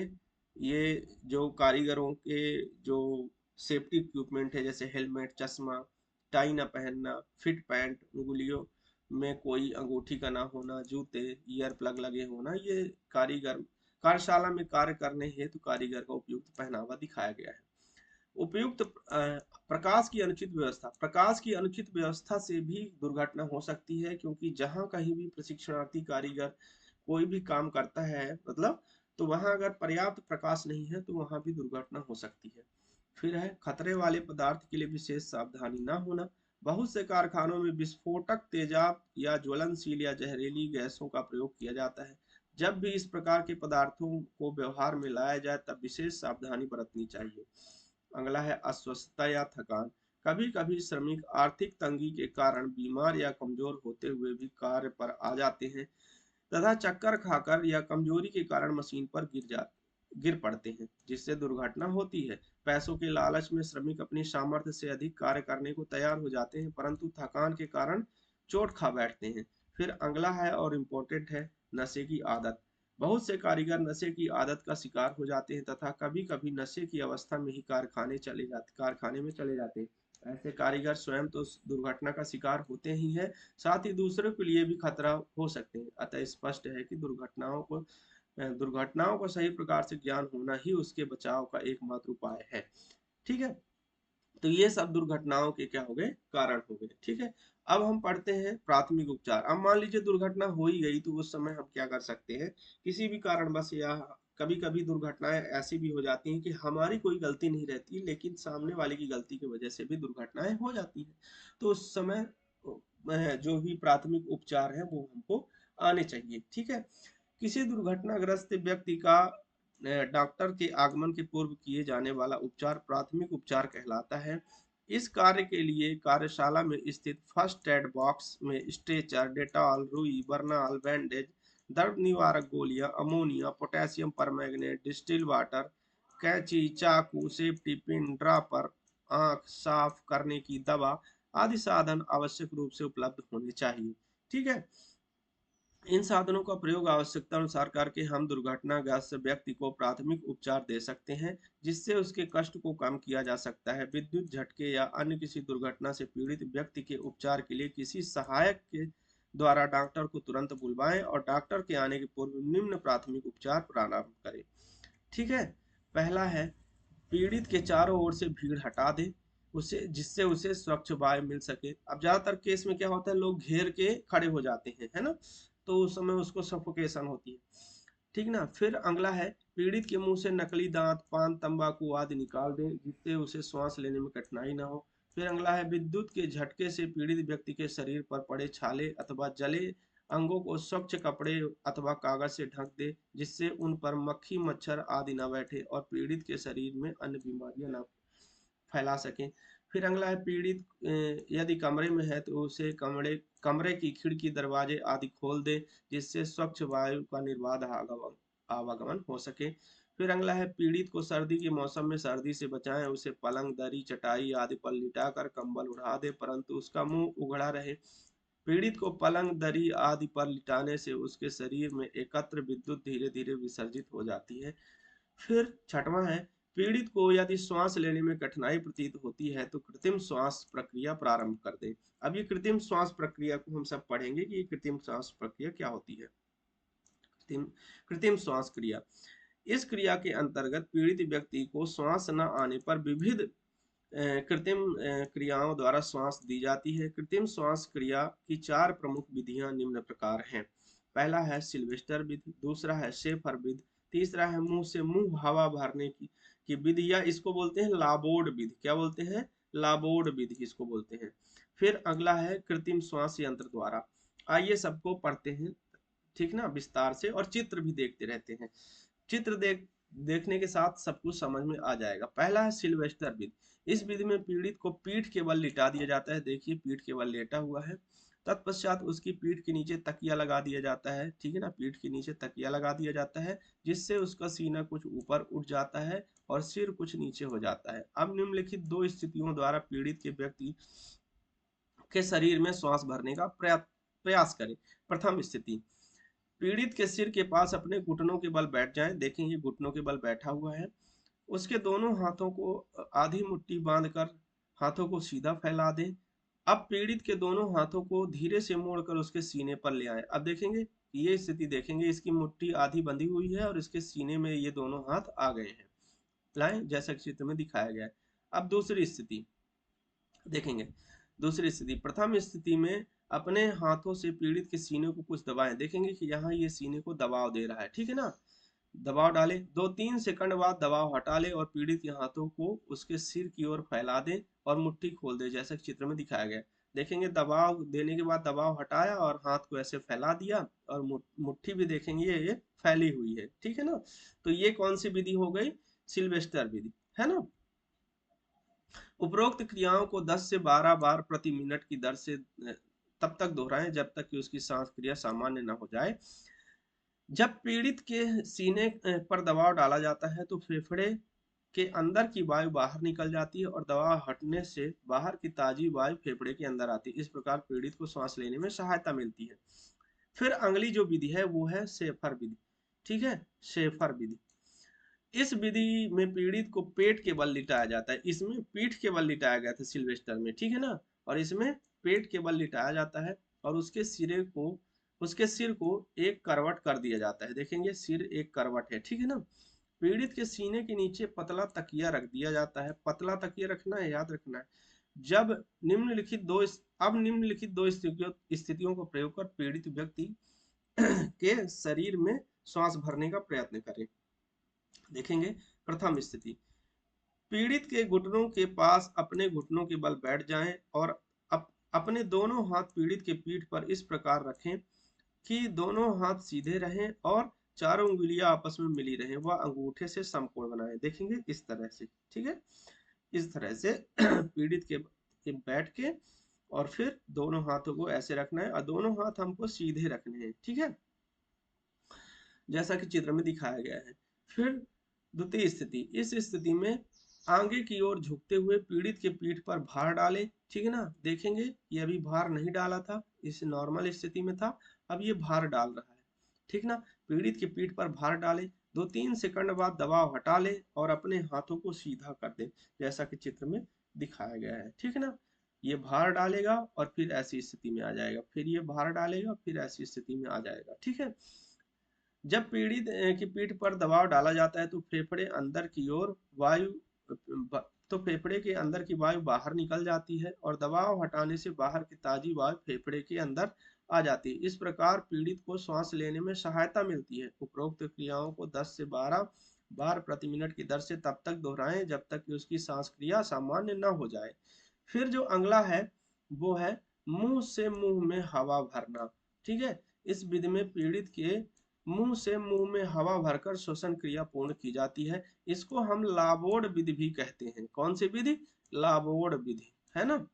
ये जो कारीगरों के जो सेफ्टी इक्विपमेंट है, जैसे हेलमेट, चश्मा, टाई ना पहनना, फिट पैंट, उंगलियों में कोई अंगूठी का ना होना, जूते, ईयर प्लग लगे होना, ये कारीगर कार्यशाला में कार्य करने हेतु कारीगर का उपयुक्त पहनावा दिखाया गया है। उपयुक्त प्रकाश की अनुचित व्यवस्था: प्रकाश की अनुचित व्यवस्था से भी दुर्घटना हो सकती है, क्योंकि जहां कहीं भी प्रशिक्षणार्थी कारीगर कोई भी काम करता है, मतलब, तो वहां अगर पर्याप्त प्रकाश नहीं है तो वहां भी दुर्घटना हो सकती है। फिर है खतरे वाले पदार्थ के लिए विशेष सावधानी न होना: बहुत से कारखानों में विस्फोटक, तेजाब या ज्वलनशील या जहरीली गैसों का प्रयोग किया जाता है। जब भी इस प्रकार के पदार्थों को व्यवहार में लाया जाए तब विशेष सावधानी बरतनी चाहिए। अगला है अस्वस्थता या थकान: कभी कभी श्रमिक आर्थिक तंगी के कारण बीमार या कमजोर होते हुए भी कार्य पर आ जाते हैं तथा चक्कर खाकर या कमजोरी के कारण मशीन पर गिर पड़ते हैं, जिससे दुर्घटना होती है। पैसों के लालच में श्रमिक अपनी सामर्थ्य से अधिक कार्य करने को तैयार हो जाते हैं, परंतु थकान के कारण चोट खा बैठते हैं। फिर अगला है और इम्पोर्टेंट है, नशे की आदत: बहुत से कारीगर नशे की आदत का शिकार हो जाते हैं तथा कभी कभी नशे की अवस्था में ही कारखाने में चले जाते हैं। ऐसे कारीगर स्वयं तो उस दुर्घटना का शिकार होते ही हैं, साथ ही दूसरों के लिए भी खतरा हो सकते हैं। अतः स्पष्ट है कि दुर्घटनाओं का सही प्रकार से ज्ञान होना ही उसके बचाव का एकमात्र उपाय है। ठीक है। तो ये सब दुर्घटनाओं के क्या हो गए, कारण हो गए। ठीक है। अब हम पढ़ते हैं प्राथमिक उपचार। अब मान लीजिए दुर्घटना हो ही गई, तो उस समय हम क्या कर सकते हैं? किसी भी कारणवश या कभी कभी दुर्घटनाएं ऐसी भी हो जाती हैं कि हमारी कोई गलती नहीं रहती, लेकिन सामने वाले की गलती की वजह से भी दुर्घटनाएं हो जाती हैं। तो उस समय जो भी प्राथमिक उपचार है वो हमको आने चाहिए। ठीक है। किसी दुर्घटनाग्रस्त व्यक्ति का डॉक्टर के आगमन के पूर्व किए जाने वाला उपचार प्राथमिक उपचार कहलाता है। इस कार्य के लिए कार्यशाला में स्थित फर्स्ट एड बॉक्स में स्ट्रेचर, डेटॉल, रुई, बर्नाल, बैंडेज, दर्द निवारक गोलियां, ammonia, potassium permanganate, distil water, कैंची, चाकू, सेफ्टी पिन, ड्रॉपर, आंख साफ करने की दवा आदि साधन आवश्यक रूप से उपलब्ध होने चाहिए। ठीक है। इन साधनों का प्रयोग आवश्यकता अनुसार करके हम दुर्घटनाग्रस्त व्यक्ति को प्राथमिक उपचार दे सकते हैं, जिससे उसके कष्ट को कम किया जा सकता है। विद्युत झटके या अन्य किसी दुर्घटना से पीड़ित व्यक्ति के उपचार के लिए किसी सहायक के द्वारा डॉक्टर को तुरंत बुलवाएं और डॉक्टर के आने के पूर्व निम्न प्राथमिक उपचार प्रारंभ करें। ठीक है। पहला है, पीड़ित के चारों ओर से भीड़ हटा दे, उसे जिससे उसे स्वच्छ वायु मिल सके। अब ज्यादातर केस में क्या होता है, लोग घेर के खड़े हो जाते हैं, है ना, तो उस समय उसको सफोकेशन होती है। ठीक ना। फिर अगला है, पीड़ित के मुंह से नकली दांत, पान, तंबाकू आदि निकाल दें, जिससे उसे श्वास लेने में कठिनाई ना हो। फिर अगला है, विद्युत के झटके से पीड़ित व्यक्ति के शरीर पर पड़े छाले अथवा जले अंगों को स्वच्छ कपड़े अथवा कागज से ढक दे, जिससे उन पर मक्खी मच्छर आदि न बैठे और पीड़ित के शरीर में अन्य बीमारियां न फैला सकें। फिर अगला है, पीड़ित यदि कमरे में है तो उसे कमरे कमरे की खिड़की, दरवाजे आदि खोल दे, जिससे स्वच्छ वायु का निर्बाध आवागमन हो सके। फिर अगला है, पीड़ित को सर्दी के मौसम में सर्दी से बचाएं, उसे पलंग, दरी, चटाई आदि पर लिटाकर कंबल उड़ा दे, परंतु उसका मुंह उघड़ा रहे। पीड़ित को पलंग, दरी आदि पर लिटाने से उसके शरीर में एकत्र विद्युत धीरे धीरे विसर्जित हो जाती है। फिर छठवां है, पीड़ित को यदि श्वास लेने में कठिनाई प्रतीत होती है तो कृत्रिम श्वास प्रक्रिया प्रारंभ कर दे। अब ये कृत्रिम श्वास प्रक्रिया को हम सब पढ़ेंगे कि ये कृत्रिम श्वास प्रक्रिया क्या होती है। कृत्रिम कृत्रिम श्वास क्रिया, इस क्रिया के अंतर्गत पीड़ित व्यक्ति को श्वास न आने पर विविध कृत्रिम क्रियाओं द्वारा श्वास दी जाती है। कृत्रिम श्वास क्रिया की चार प्रमुख विधियां निम्न प्रकार हैं। पहला है सिल्वेस्टर विधि, दूसरा है शेफर विधि, तीसरा है मुंह से मुंह हवा भरने की विधि, या इसको बोलते हैं लाबोर्ड विधि। क्या बोलते हैं? लाबोर्ड विधि इसको बोलते हैं। फिर अगला है कृत्रिम श्वास यंत्र द्वारा। आइए सबको पढ़ते हैं, ठीक ना, विस्तार से, और चित्र भी देखते रहते हैं। चित्र देखने के साथ सब कुछ समझ में आ जाएगा। पहला है सिल्वेस्टर विधि। इस विधि में पीड़ित को पीठ के बल लिटा दिया जाता है। देखिए पीठ के बल लेटा हुआ है। तत्पश्चात उसकी पीठ के नीचे तकिया लगा दिया जाता है। ठीक है ना, पीठ के नीचे तकिया लगा दिया जाता है, जिससे उसका सीना कुछ ऊपर उठ जाता है और सिर कुछ नीचे हो जाता है। अब निम्नलिखित दो स्थितियों द्वारा पीड़ित के व्यक्ति के शरीर में श्वास भरने का प्रयास करें। प्रथम स्थिति, पीड़ित के सिर के पास अपने घुटनों के बल बैठ जाएं। देखें ये घुटनों के बल बैठा हुआ है। उसके दोनों हाथों को आधी मुट्ठी बांधकर हाथों को सीधा फैला दें। अब पीड़ित के दोनों हाथों को धीरे से मोड़कर उसके सीने पर ले आए। अब देखेंगे, ये स्थिति देखेंगे, इसकी मुट्ठी आधी बंधी हुई है और इसके सीने में ये दोनों हाथ आ गए हैं। लाएं जैसा कि चित्र में दिखाया गया है। अब दूसरी स्थिति देखेंगे। दूसरी स्थिति, प्रथम स्थिति में अपने हाथों से पीड़ित के सीने को कुछ दबाएं। देखेंगे कि यहाँ ये सीने को दबाव दे रहा है, ठीक है ना। दबाव डालें, 2-3 सेकंड बाद दबाव हटा लें और पीड़ित के हाथों को उसके सिर की ओर फैला दें और मुट्ठी खोल दें, जैसा चित्र में दिखाया गया। देखेंगे दबाव देने के बाद दबाव हटाया और हाथ को ऐसे फैला दिया, और मुट्ठी भी देखेंगे ये फैली हुई है, ठीक है ना। तो ये कौन सी विधि हो गई? सिल्वेस्टर विधि, है ना। उपरोक्त क्रियाओं को 10 से 12 बार प्रति मिनट की दर से तब तक दोहराएं जब तक कि उसकी सांस क्रिया सामान्य न हो जाए। जब पीड़ित के सीने पर दबाव डाला जाता है तो फेफड़े के अंदर की वायु बाहर निकल जाती है और दबाव हटने से बाहर की ताजी वायु फेफड़े के अंदर आती है। इस प्रकार पीड़ित को सांस लेने में सहायता मिलती है। फिर अगली जो विधि है वो है शेफर विधि। ठीक है, शेफर विधि। इस विधि में पीड़ित को पेट के बल लिटाया जाता है। इसमें पीठ के बल लिटाया गया था सिल्वेस्टर में, ठीक है ना। और इसमें पेट के बल लिटाया जाता है और उसके सिर को एक करवट कर दिया जाता है। देखेंगे सिर एक करवट है, ठीक है ना। पीड़ित के सीने के नीचे पतला तकिया रख दिया जाता है। पतला तकिया रखना है, याद रखना है। जब निम्नलिखित दो अब निम्नलिखित दो स्थितियों को प्रयोग कर पीड़ित व्यक्ति के शरीर में श्वास भरने का प्रयत्न करें। देखेंगे प्रथम स्थिति, पीड़ित के घुटनों के पास अपने घुटनों के बल बैठ जाएं और अपने दोनों हाथ पीड़ित के पीठ पर इस प्रकार रखें कि दोनों हाथ सीधे रहें और चारों उंगलियां आपस में मिली रहें। वह अंगूठे से समकोण बनाएं। देखेंगे इस तरह से, ठीक है। इस तरह से पीड़ित के बैठ के और फिर दोनों हाथों को ऐसे रखना है और दोनों हाथ हमको सीधे रखने हैं, ठीक है, जैसा कि चित्र में दिखाया गया है। फिर द्वितीय स्थिति, इस स्थिति में आगे की ओर झुकते हुए पीड़ित के पीठ पर भार डालें, ठीक है ना। देखेंगे ये अभी भार नहीं डाला था, इस नॉर्मल स्थिति में था, अब ये भार डाल रहा है, ठीक ना। पीड़ित के पीठ पर भार डालें, 2-3 सेकंड बाद दबाव हटा लें और अपने हाथों को सीधा कर दें, जैसा कि चित्र में दिखाया गया है, ठीक है ना। ये भार डालेगा और फिर ऐसी स्थिति में आ जाएगा, फिर ये भार डालेगा, फिर ऐसी स्थिति में आ जाएगा, ठीक है। जब पीड़ित की पीठ पर दबाव डाला जाता है तो फेफड़े अंदर की ओर वायु तो फेफड़े के अंदर की वायु बाहर निकल जाती है और दबाव हटाने से बाहर की ताजी वायु फेफड़े के अंदर आ जाती है। इस प्रकार पीड़ित को श्वास लेने में सहायता मिलती है। उपरोक्त क्रियाओं को 10 से 12 बार प्रति मिनट की दर से तब तक दोहराएं जब तक कि उसकी सांस क्रिया सामान्य न हो जाए। फिर जो अगला है वो है मुंह से मुंह में हवा भरना, ठीक है। इस विधि में पीड़ित के मुंह से मुंह में हवा भरकर श्वसन क्रिया पूर्ण की जाती है। इसको हम लाबोड विधि भी कहते हैं। कौन सी विधि? लाबोड विधि, है ना।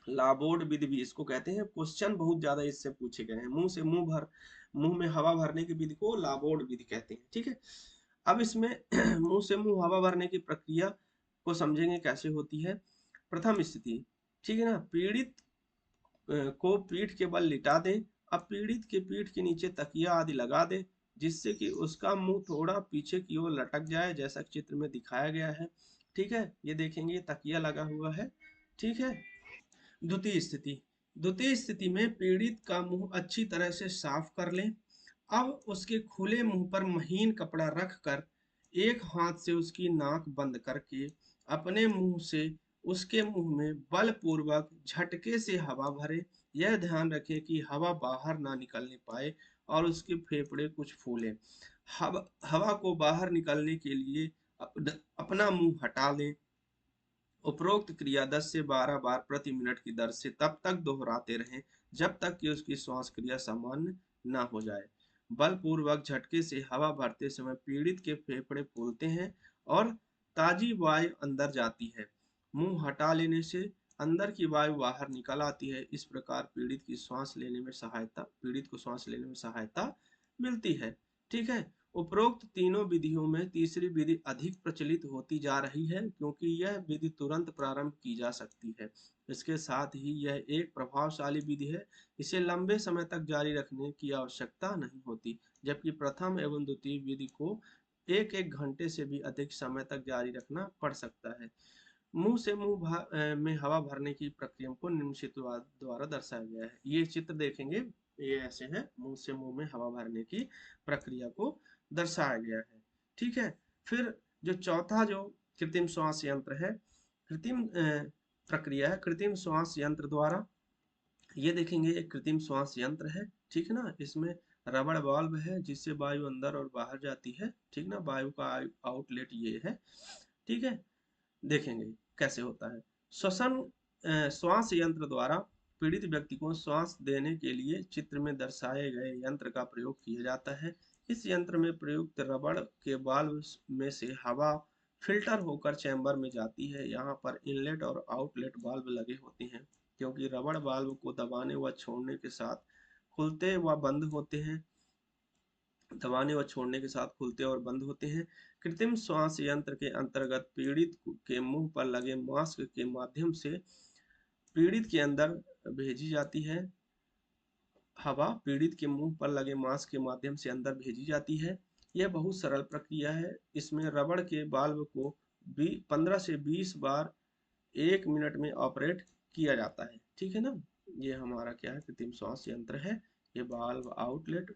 लाबोड विधि भी इसको कहते हैं। क्वेश्चन बहुत ज्यादा इससे पूछे गए हैं। मुंह में हवा भरने की विधि को लाबोड विधि कहते हैं, ठीक है। अब इसमें मुंह से मुंह हवा भरने की प्रक्रिया को समझेंगे कैसे होती है। प्रथम स्थिति, ठीक है ना, पीड़ित को पीठ के बल लिटा दें। अब पीड़ित के पीठ के नीचे तकिया आदि लगा दें जिससे कि उसका मुंह थोड़ा पीछे की ओर लटक जाए, जैसा चित्र में दिखाया गया है, ठीक है। ये देखेंगे तकिया लगा हुआ है, ठीक है। द्वितीय स्थिति में पीड़ित का मुंह अच्छी तरह से साफ कर लें। अब उसके खुले मुंह पर महीन कपड़ा रख कर एक हाथ से उसकी नाक बंद करके अपने मुंह से उसके मुंह में बलपूर्वक झटके से हवा भरे। यह ध्यान रखें कि हवा बाहर ना निकलने पाए और उसके फेफड़े कुछ फूले। हवा को बाहर निकलने के लिए अपना मुंह हटा लें। उपरोक्त क्रिया 10 से 12 बार प्रति मिनट की दर से तब तक दोहराते रहें जब तक कि उसकी श्वास क्रिया सामान्य न हो जाए। बलपूर्वक झटके से हवा भरते समय पीड़ित के फेफड़े फूलते हैं और ताजी वायु अंदर जाती है। मुंह हटा लेने से अंदर की वायु बाहर निकल आती है। इस प्रकार पीड़ित को सांस लेने में सहायता मिलती है, ठीक है। उपरोक्त तीनों विधियों में तीसरी विधि अधिक प्रचलित होती जा रही है क्योंकि यह विधि तुरंत प्रारंभ की जा सकती है। इसके साथ ही यह एक प्रभावशाली विधि है। इसे लंबे समय तक जारी रखने की आवश्यकता नहीं होती, जबकि प्रथम एवं द्वितीय विधि को एक एक घंटे से भी अधिक समय तक जारी रखना पड़ सकता है। मुंह से में हवा भरने की प्रक्रिया को निम्न चित्र द्वारा दर्शाया गया है। ये चित्र देखेंगे, ये ऐसे है, मुंह से मुंह में हवा भरने की प्रक्रिया को दर्शाया गया है, ठीक है। फिर जो चौथा जो कृत्रिम श्वास यंत्र है, प्रक्रिया है कृत्रिम श्वास यंत्र द्वारा। ये देखेंगे एक कृत्रिम श्वास यंत्र है, ठीक है ना। इसमें रबड़ वाल्व है जिससे वायु अंदर और बाहर जाती है, ठीक ना। वायु का आउटलेट ये है, ठीक है। देखेंगे कैसे होता है। श्वसन श्वास यंत्र द्वारा पीड़ित व्यक्ति को श्वास देने के लिए चित्र में दर्शाए गए यंत्र का प्रयोग किया जाता है। इस यंत्र में प्रयुक्त रबड़ के वाल्व में से हवा फिल्टर होकर चैम्बर में जाती है। यहाँ पर इनलेट और आउटलेट वाल्व लगे होते हैं क्योंकि रबड़ वाल्व को दबाने व छोड़ने के साथ खुलते व बंद होते हैं। दबाने व छोड़ने के साथ खुलते और बंद होते हैं। कृत्रिम श्वास यंत्र के अंतर्गत पीड़ित के मुंह पर लगे मास्क के माध्यम से पीड़ित के अंदर भेजी जाती है। हवा पीड़ित के मुंह पर लगे मास्क के माध्यम से अंदर भेजी जाती है। यह बहुत सरल प्रक्रिया है। इसमें रबड़ के बाल्ब को 15 से 20 बार 1 मिनट में ऑपरेट किया जाता है। ठीक है ना। ये हमारा क्या है, कृत्रिम श्वास यंत्र है। ये बाल्ब outlet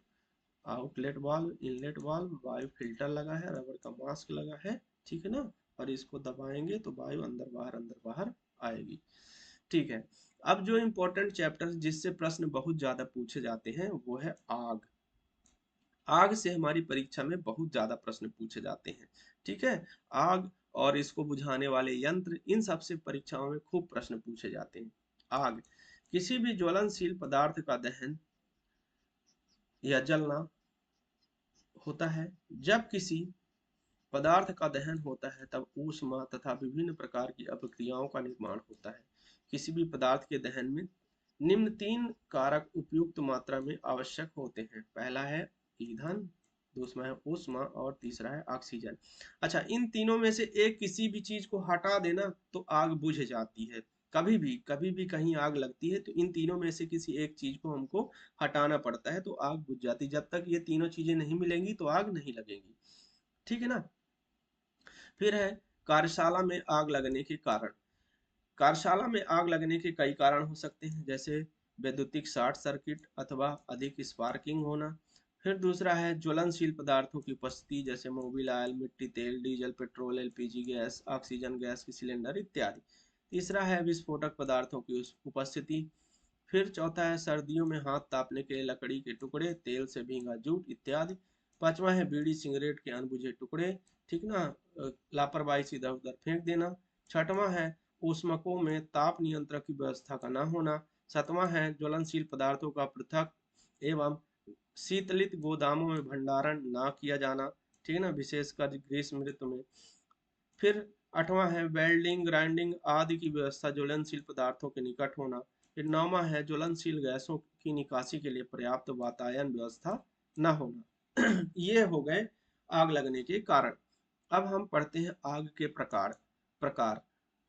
outlet valve, inlet valve, वायु फिल्टर लगा है, रबर का मास्क लगा है। ठीक है ना। और इसको दबाएंगे तो वायु अंदर बाहर आएगी। ठीक है। अब जो इम्पोर्टेंट चैप्टर जिससे प्रश्न बहुत ज्यादा पूछे जाते हैं वो है आग। आग से हमारी परीक्षा में बहुत ज्यादा प्रश्न पूछे जाते हैं। ठीक है। आग और इसको बुझाने वाले यंत्र, इन सब से परीक्षाओं में खूब प्रश्न पूछे जाते हैं। आग किसी भी ज्वलनशील पदार्थ का दहन या जलना होता है। जब किसी पदार्थ का दहन होता है तब ऊष्मा तथा विभिन्न प्रकार की अपक्रियाओं का निर्माण होता है। किसी भी पदार्थ के दहन में निम्न 3 कारक उपयुक्त मात्रा में आवश्यक होते हैं। पहला है ईंधन, दूसरा है ऊष्मा और तीसरा है ऑक्सीजन। अच्छा, इन तीनों में से एक किसी भी चीज को हटा देना तो आग बुझ जाती है। कभी भी कहीं आग लगती है तो इन तीनों में से किसी एक चीज को हमको हटाना पड़ता है तो आग बुझ जाती है। जब तक ये तीनों चीजें नहीं मिलेंगी तो आग नहीं लगेगी। ठीक है ना। फिर है कार्यशाला में आग लगने के कारण। कार्यशाला में आग लगने के कई कारण हो सकते हैं, जैसे वैद्युतिक शॉर्ट सर्किट अथवा अधिक स्पार्किंग होना। फिर दूसरा है ज्वलनशील पदार्थों की उपस्थिति, जैसे मोबिल ऑयल, मिट्टी तेल, diesel, petrol, LPG gas, oxygen gas की सिलेंडर इत्यादि। तीसरा है विस्फोटक पदार्थों की उपस्थिति। फिर चौथा है सर्दियों में हाथ तापने के लिए लकड़ी के टुकड़े, तेल से भींगा जूट इत्यादि। पांचवा है बीड़ी सिगरेट के अनबुझे टुकड़े। ठीक ना। लापरवाही से इधर उधर फेंक देना। छठवां है ऊष्मकों में ताप नियंत्रक की व्यवस्था का न होना। सातवां है ज्वलनशील पदार्थों का पृथक एवं शीतलित गोदामों में भंडारण न किया जाना। ठीक है ना, विशेषकर ग्रीष्म ऋतु में। फिर आठवां है वेल्डिंग, ग्राइंडिंग आदि की व्यवस्था ज्वलनशील पदार्थों के निकट होना। फिर नौवां है ज्वलनशील गैसों की निकासी के लिए पर्याप्त वातायन व्यवस्था न होना। ये हो गए आग लगने के कारण। अब हम पढ़ते हैं आग के प्रकार।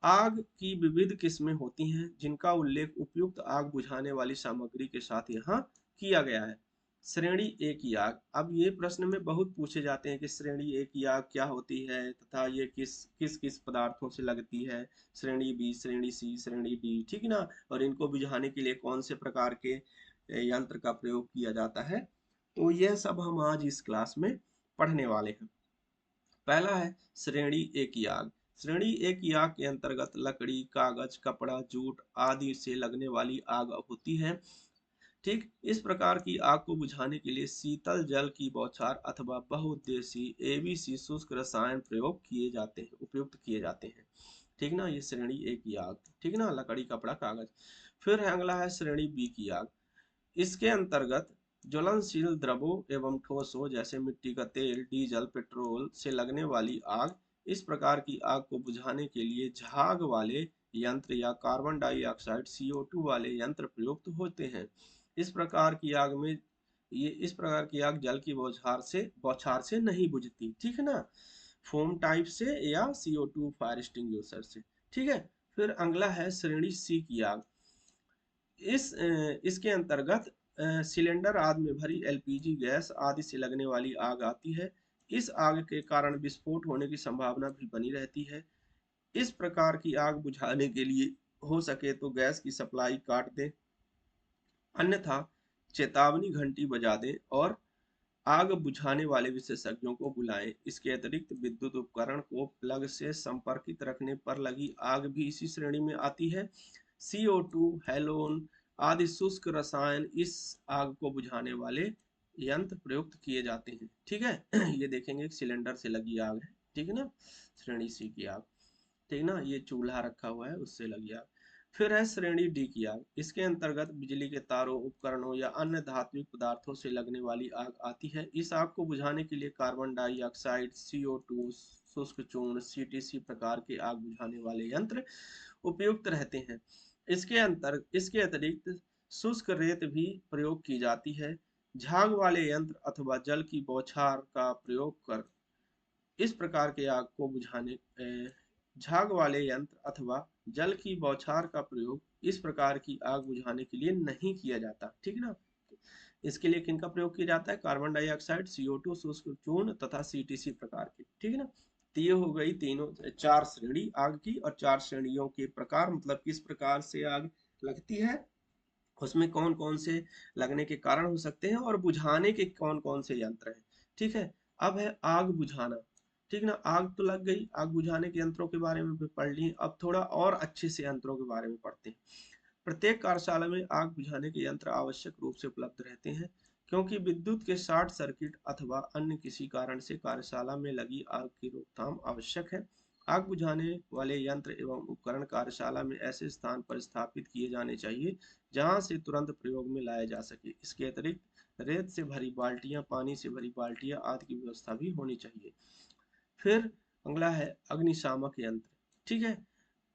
आग की विविध किस्में होती हैं जिनका उल्लेख उपयुक्त आग बुझाने वाली सामग्री के साथ यहाँ किया गया है। श्रेणी ए की आग। अब ये प्रश्न में बहुत पूछे जाते हैं कि श्रेणी ए की आग क्या होती है तथा ये किस किस किस पदार्थों से लगती है। श्रेणी बी, श्रेणी सी, श्रेणी डी। ठीक है ना। और इनको बुझाने के लिए कौन से प्रकार के यंत्र का प्रयोग किया जाता है, तो यह सब हम आज इस क्लास में पढ़ने वाले हैं। पहला है श्रेणी ए की आग। श्रेणी ए की आग के अंतर्गत लकड़ी, कागज, कपड़ा, जूट आदि से लगने वाली आग होती है। ठीक, इस प्रकार की आग को बुझाने के लिए शीतल जल की बौछार अथवा बहुउद्देशीय एबीसी शुष्क रसायन उपयुक्त किए जाते हैं। ठीक ना। ये श्रेणी ए की आग। ठीक ना, लकड़ी, कपड़ा, कागज। फिर है अगला है श्रेणी बी की आग। इसके अंतर्गत ज्वलनशील द्रवों एवं ठोसों जैसे मिट्टी का तेल, डीजल, पेट्रोल से लगने वाली आग। इस प्रकार की आग को बुझाने के लिए झाग वाले यंत्र या कार्बन डाइऑक्साइड CO2 वाले यंत्र प्रयुक्त होते हैं। इस प्रकार की आग जल की बौछार से नहीं बुझती। ठीक है ना। फोम टाइप से या CO2 फायर एक्सटिंग्विशर से। ठीक है। फिर अगला है श्रेणी सी की आग। इसके अंतर्गत सिलेंडर आदि में भरी LPG गैस आदि से लगने वाली आग आती है। इस आग के कारण विस्फोट होने की संभावना भी बनी रहती है। इस प्रकार की आग बुझाने के लिए हो सके तो गैस की सप्लाई काट दें, अन्यथा चेतावनी घंटी बजा दें और आग बुझाने वाले विशेषज्ञों को बुलाएं। इसके अतिरिक्त विद्युत उपकरण को प्लग से संपर्कित रखने पर लगी आग भी इसी श्रेणी में आती है। CO2, हेलोन आदि शुष्क रसायन इस आग को बुझाने वाले यंत्र प्रयुक्त किए जाते हैं। ठीक है। ये देखेंगे सिलेंडर से लगी आग है। ठीक है ना, श्रेणी सी की आग। ठीक ना, ये चूल्हा रखा हुआ है उससे लगी आग। फिर है श्रेणी डी की आग। इसके अंतर्गत बिजली के तारों, उपकरणों या अन्य धात्विक पदार्थों से लगने वाली आग आती है। इस आग को बुझाने के लिए कार्बन डाइऑक्साइड, CO2, शुष्क चूर्ण, CTC प्रकार के आग बुझाने वाले यंत्र उपयुक्त रहते हैं। इसके अतिरिक्त शुष्क रेत भी प्रयोग की जाती है। झाग वाले यंत्र अथवा जल की बौछार का प्रयोग कर इस प्रकार के आग को बुझाने झाग वाले यंत्र अथवा जल की बौछार का प्रयोग इस प्रकार की आग बुझाने के लिए नहीं किया जाता। ठीक है ना। इसके लिए किनका प्रयोग किया जाता है? कार्बन डाइऑक्साइड, CO2, शुष्क चूर्ण तथा CTC प्रकार के। ठीक है ना। तो ये हो गई तीनों 4 श्रेणी आग की, और 4 श्रेणियों के प्रकार मतलब किस प्रकार से आग लगती है, उसमें कौन कौन से लगने के कारण हो सकते हैं, और बुझाने के कौन कौन से यंत्र हैं। ठीक है। अब है आग बुझाना। ठीक ना। आग तो लग गई, आग बुझाने के यंत्रों के बारे में भी पढ़ लिए। अब थोड़ा और अच्छे से यंत्रों के बारे में पढ़ते हैं। प्रत्येक कार्यशाला में आग बुझाने के यंत्र आवश्यक रूप से उपलब्ध रहते हैं, क्योंकि विद्युत के शॉर्ट सर्किट अथवा अन्य किसी कारण से कार्यशाला में लगी आग की रोकथाम आवश्यक है। आग बुझाने वाले यंत्र एवं उपकरण कार्यशाला में ऐसे स्थान पर स्थापित किए जाने चाहिए जहां से तुरंत प्रयोग में लाया जा सके। इसके अतिरिक्त रेत से भरी बाल्टियां, पानी से भरी बाल्टियां आदि की व्यवस्था भी होनी चाहिए। फिर अगला है अग्निशामक यंत्र। ठीक है।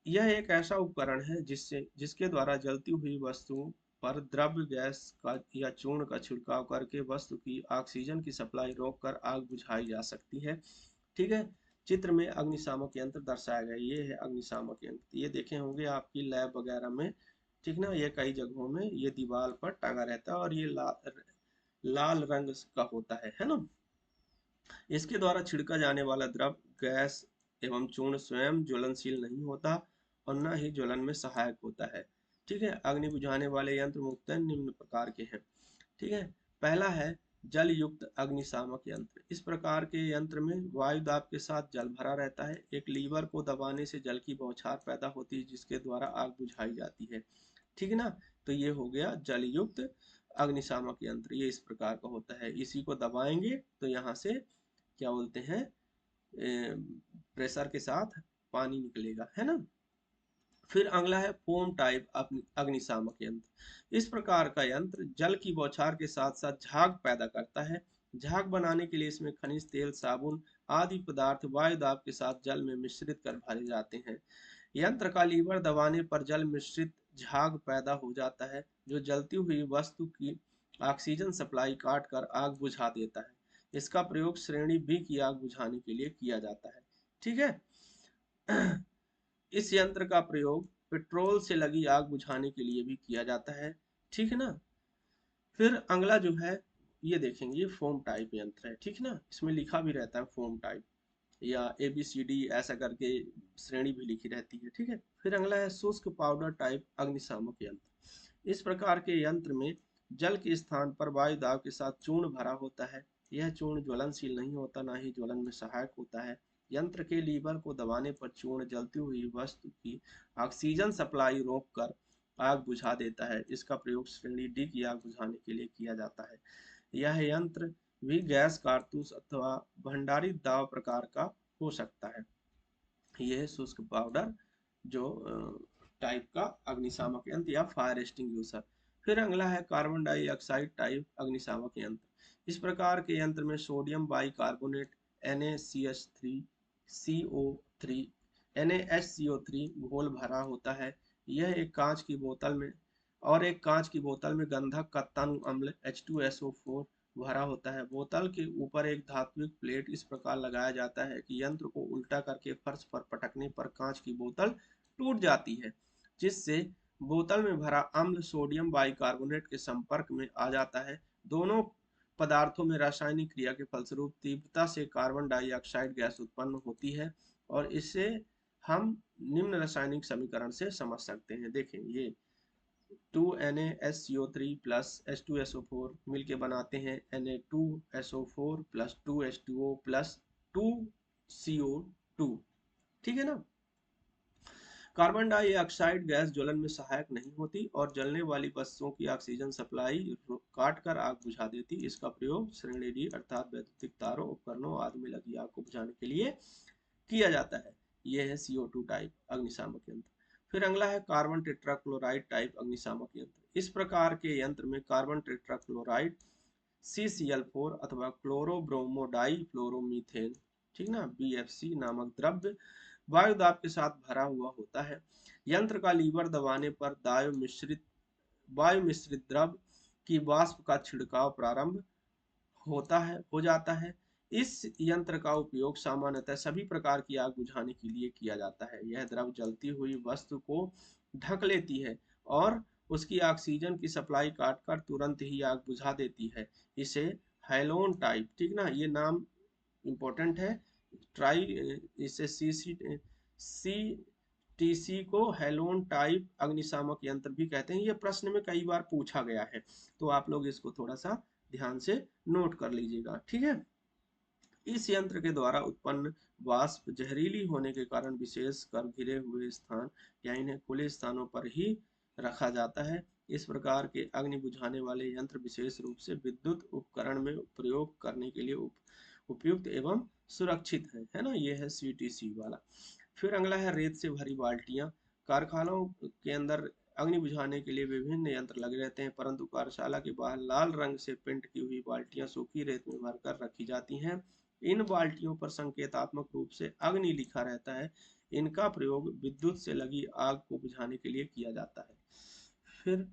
यह एक ऐसा उपकरण है जिसके द्वारा जलती हुई वस्तुओं पर द्रव्य गैस का या चूर्ण का छिड़काव करके वस्तु की ऑक्सीजन की सप्लाई रोककर आग बुझाई जा सकती है। ठीक है। चित्र में अग्निशामक यंत्र दर्शाया गया, ये है अग्निशामक यंत्र। ये देखे होंगे आपकी लैब वगैरह में। ठीक ना। ये कई जगहों में ये दीवार पर टांगा रहता है, और ये लाल रंग का होता है ना। इसके द्वारा छिड़का जाने वाला द्रव गैस एवं चूर्ण स्वयं ज्वलनशील नहीं होता और न ही ज्वलन में सहायक होता है। ठीक है। अग्नि बुझाने वाले यंत्र मुख्यतः निम्न प्रकार के हैं। ठीक है। पहला है जल युक्त अग्निशामक यंत्र। इस प्रकार के यंत्र में वायु दाब के साथ जल भरा रहता है। एक लीवर को दबाने से जल की बौछार पैदा होती है, जिसके द्वारा आग बुझाई जाती है। ठीक है ना। तो ये हो गया जल युक्त अग्निशामक यंत्र। ये इस प्रकार का होता है, इसी को दबाएंगे तो यहाँ से क्या बोलते हैं, प्रेशर के साथ पानी निकलेगा, है ना। फिर अगला है फोम टाइप अग्निशामक यंत्र। इस प्रकार का यंत्र जल की बौछार के साथ साथ झाग पैदा करता है। झाग बनाने के लिए इसमें खनिज तेल, साबुन आदि पदार्थ वायु दाब के साथ जल में मिश्रित कर भरे जाते हैं। यंत्र का लीवर दबाने पर जल मिश्रित झाग पैदा हो जाता है, जो जलती हुई वस्तु की ऑक्सीजन सप्लाई काट कर आग बुझा देता है। इसका प्रयोग श्रेणी बी की आग बुझाने के लिए किया जाता है। ठीक है। इस यंत्र का प्रयोग पेट्रोल से लगी आग बुझाने के लिए भी किया जाता है। ठीक है ना। फिर अगला जो है ये देखेंगे, ये फोम टाइप यंत्र है। ठीक है ना। इसमें लिखा भी रहता है फोम टाइप, या ABCD ऐसा करके श्रेणी भी लिखी रहती है। ठीक है। फिर अगला है शुष्क पाउडर टाइप अग्निशामक यंत्र। इस प्रकार के यंत्र में जल के स्थान पर वायु दाब के साथ चूर्ण भरा होता है। यह चूर्ण ज्वलनशील नहीं होता, ना ही ज्वलन में सहायक होता है। यंत्र के लीवर को दबाने पर चूर्ण जलती हुई वस्तु की ऑक्सीजन सप्लाई रोककर आग बुझा देता है। इसका प्रयोग श्रेणी डी की आग बुझाने के लिए किया जाता है। यह यंत्र भी गैस कारतूस अथवा भंडारित दाब प्रकार का हो सकता है। यह है शुष्क पाउडर जो टाइप का अग्निशामक यंत्र या फायर एक्सटिंग्विशर। फिर अगला है कार्बन डाइऑक्साइड टाइप अग्निशामक यंत्र। इस प्रकार के यंत्र में sodium bicarbonate NaCH3 CO3 NaHCO3 घोल भरा होता है। यह एक कांच की बोतल में एक कांच की बोतल में गंधक का तनु अम्ल H2SO4 भरा होता है। बोतल के ऊपर एक धात्विक प्लेट इस प्रकार लगाया जाता है कि यंत्र को उल्टा करके फर्श पर पटकने पर कांच की बोतल टूट जाती है, जिससे बोतल में भरा अम्ल सोडियम बाइकार्बोनेट के संपर्क में आ जाता है। दोनों पदार्थों में रासायनिक क्रिया के फलस्वरूप तीव्रता से कार्बन डाइऑक्साइड गैस उत्पन्न होती है, और इसे हम निम्न रासायनिक समीकरण से समझ सकते हैं। देखें, ये 2NaSCO3 प्लस H2SO4 मिलके बनाते हैं Na2SO4 plus 2H2O plus 2CO2। ठीक है ना। कार्बन डाइऑक्साइड गैस ज्वलन में सहायक नहीं होती और जलने वाली वस्तुओं की ऑक्सीजन सप्लाई काट कर आग बुझा देती। इसका प्रयोग श्रेणी डी अर्थात वैद्युतिक तारों, उपकरणों आदि में लगी आग को बुझाने के लिए किया जाता है। यह है CO2 टाइप अग्निशामक यंत्र। फिर अगला है कार्बन टेट्राक्लोराइड टाइप अग्निशामक यंत्र। इस प्रकार के यंत्र में कार्बन टेट्राक्लोराइड CCl4 अथवा क्लोरोब्रोमोडाई फ्लोरोमीथेन, ठीक ना, BFC नामक द्रव्य वायु दाब के साथ भरा हुआ होता है। यंत्र का लीवर दबाने पर वायु मिश्रित द्रव की वाष्प का छिड़काव प्रारंभ हो जाता है। इस यंत्र का उपयोग सामान्यतः सभी प्रकार की आग बुझाने के लिए किया जाता है। यह द्रव जलती हुई वस्तु को ढक लेती है और उसकी ऑक्सीजन की सप्लाई काटकर तुरंत ही आग बुझा देती है। इसे हैलोन टाइप, ठीक ना, ये नाम इंपॉर्टेंट है। ट्राई इसे सी टीसी को हेलोन टाइप अग्निशामक यंत्र भी कहते हैं। ये प्रश्न में कई बार पूछा गया है, तो आप लोग इसको थोड़ा सा ध्यान से नोट कर लीजिएगा, ठीक है। इस यंत्र के द्वारा उत्पन्न वाष्प जहरीली होने के कारण विशेष कर घिरे हुए स्थान या इन्हें खुले स्थानों पर ही रखा जाता है। इस प्रकार के अग्नि बुझाने वाले यंत्र विशेष रूप से विद्युत उपकरण में प्रयोग करने के लिए उपयुक्त एवं सुरक्षित है ना। ये है सीटीसी वाला। फिर अगला है रेत से भरी बाल्टियां। कारखानों के अंदर अग्नि बुझाने के लिए विभिन्न यंत्र लगे रहते हैं, परंतु कार्यशाला के बाहर लाल रंग से पेंट की हुई बाल्टियां सूखी रेत में भरकर रखी जाती हैं। इन बाल्टियों पर संकेतात्मक रूप से अग्नि लिखा रहता है। इनका प्रयोग विद्युत से लगी आग को बुझाने के लिए किया जाता है। फिर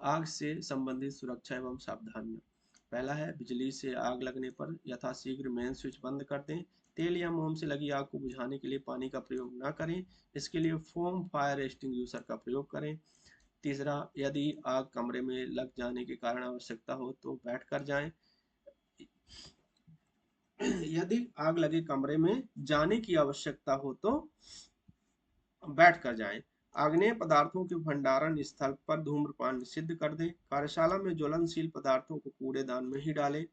आग से संबंधित सुरक्षा एवं सावधानियां। पहला है बिजली से आग लगने पर यथाशीघ्र मेन स्विच बंद कर दें। तेल या मोम से लगी आग को बुझाने के लिए पानी का प्रयोग न करें, इसके लिए फोम फायर एक्सटिंग्विशर का प्रयोग करें। तीसरा, यदि आग कमरे में लग जाने के कारण आवश्यकता हो तो बैठ कर जाएं। यदि आग लगे कमरे में जाने की आवश्यकता हो तो बैठ कर जाएं। आग्नेय पदार्थों के भंडारण स्थल पर धूम्रपान निषिद्ध कर दें। कार्यशाला में ज्वलनशील पदार्थों को कूड़ेदान में ही डालें।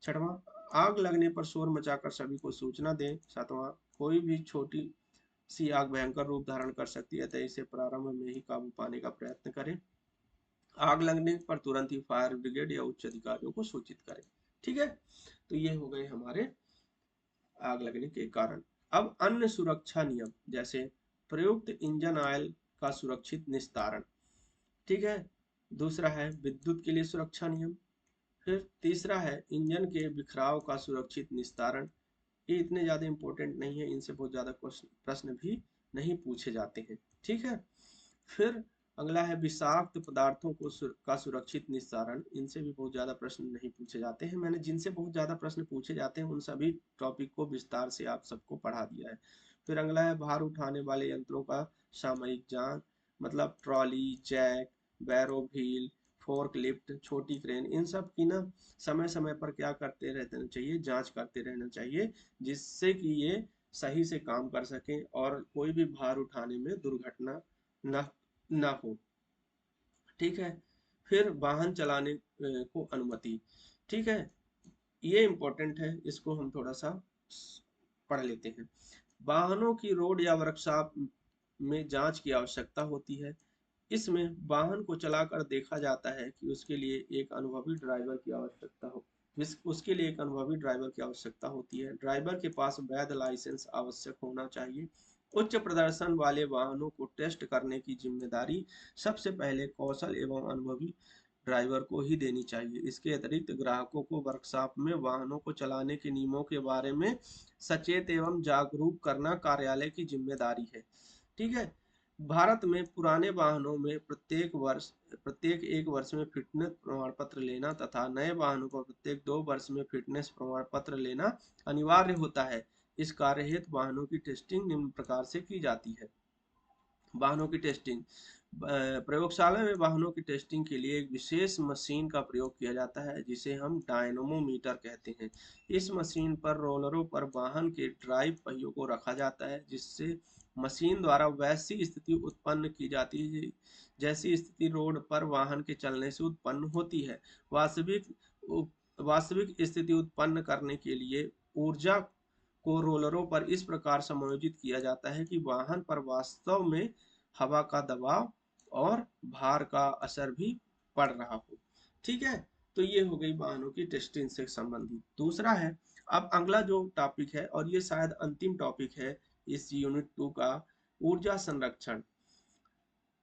छठवां, आग लगने पर शोर मचाकर सभी को सूचना दें। सातवां, कोई भी छोटी सी आग भयंकर रूप धारण कर सकती है, तो इसे प्रारंभ में ही काबू पाने का प्रयत्न करें। आग लगने पर तुरंत ही फायर ब्रिगेड या उच्च अधिकारियों को सूचित करें, ठीक है। तो ये हो गए हमारे आग लगने के कारण। अब अन्य सुरक्षा नियम, जैसे प्रयुक्त इंजन ऑयल का सुरक्षित निस्तारण, ठीक है। दूसरा है विद्युत के लिए सुरक्षा नियम। फिर तीसरा है इंजन के बिखराव का सुरक्षित निस्तारण। ये इतने ज्यादा इंपॉर्टेंट नहीं है, इनसे बहुत ज्यादा प्रश्न भी नहीं पूछे जाते हैं, ठीक है। फिर अगला है विषाक्त पदार्थों को का सुरक्षित निस्तारण। इनसे भी बहुत ज्यादा प्रश्न नहीं पूछे जाते हैं। मैंने जिनसे बहुत ज्यादा प्रश्न पूछे जाते हैं उन सभी टॉपिक को विस्तार से आप सबको पढ़ा दिया है। फिर अगला है भार उठाने वाले यंत्रों का सामयिक जांच, मतलब ट्रॉली, जैक, बैरो व्हील, फोर्क लिफ्ट, छोटी क्रेन, इन सब की ना समय समय पर क्या करते रहना चाहिए, जांच करते रहना चाहिए, जिससे कि ये सही से काम कर सकें और कोई भी भार उठाने में दुर्घटना न हो, ठीक है। फिर वाहन चलाने को अनुमति, ठीक है, ये इंपॉर्टेंट है, इसको हम थोड़ा सा पढ़ लेते हैं। वाहनों की रोड या वर्कशॉप में जांच की आवश्यकता होती है। इसमें वाहन को चलाकर देखा जाता है कि उसके लिए एक अनुभवी ड्राइवर की आवश्यकता हो उसके लिए एक अनुभवी ड्राइवर की आवश्यकता होती है। ड्राइवर के पास वैध लाइसेंस आवश्यक होना चाहिए। उच्च प्रदर्शन वाले वाहनों को टेस्ट करने की जिम्मेदारी सबसे पहले कौशल एवं अनुभवी ड्राइवर को ही देनी चाहिए। इसके अतिरिक्त ग्राहकों को वर्कशॉप में वाहनों को चलाने के नियमों के बारे में सचेत एवं जागरूक करना कार्यालय की जिम्मेदारी है, ठीक है। भारत में पुराने वाहनों में प्रत्येक 1 वर्ष में फिटनेस प्रमाण पत्र लेना तथा नए वाहनों को प्रत्येक 2 वर्ष में फिटनेस प्रमाण पत्र लेना अनिवार्य होता है। इस कार्य हेतु वाहनों की टेस्टिंग निम्न प्रकार से की जाती है। वाहनों की टेस्टिंग, प्रयोगशाला में वाहनों की टेस्टिंग के लिए एक विशेष मशीन का प्रयोग किया जाता है जिसे हम डायनमोमीटर कहते हैं। इस मशीन पर रोलरों पर वाहन के ड्राइव पहियों को रखा जाता है, जिससे मशीन द्वारा वैसी स्थिति उत्पन्न की जाती है जैसी स्थिति रोड पर वाहन के चलने से उत्पन्न होती है। वास्तविक वास्तविक स्थिति उत्पन्न करने के लिए ऊर्जा को रोलरों पर इस प्रकार समायोजित किया जाता है कि वाहन पर वास्तव में हवा का दबाव और भार का असर भी पड़ रहा हो, ठीक है। तो ये हो गई वाहनों की टेस्टिंग से संबंधित। दूसरा है, अब अगला जो टॉपिक है और ये शायद अंतिम टॉपिक है इस यूनिट 2 का, ऊर्जा संरक्षण,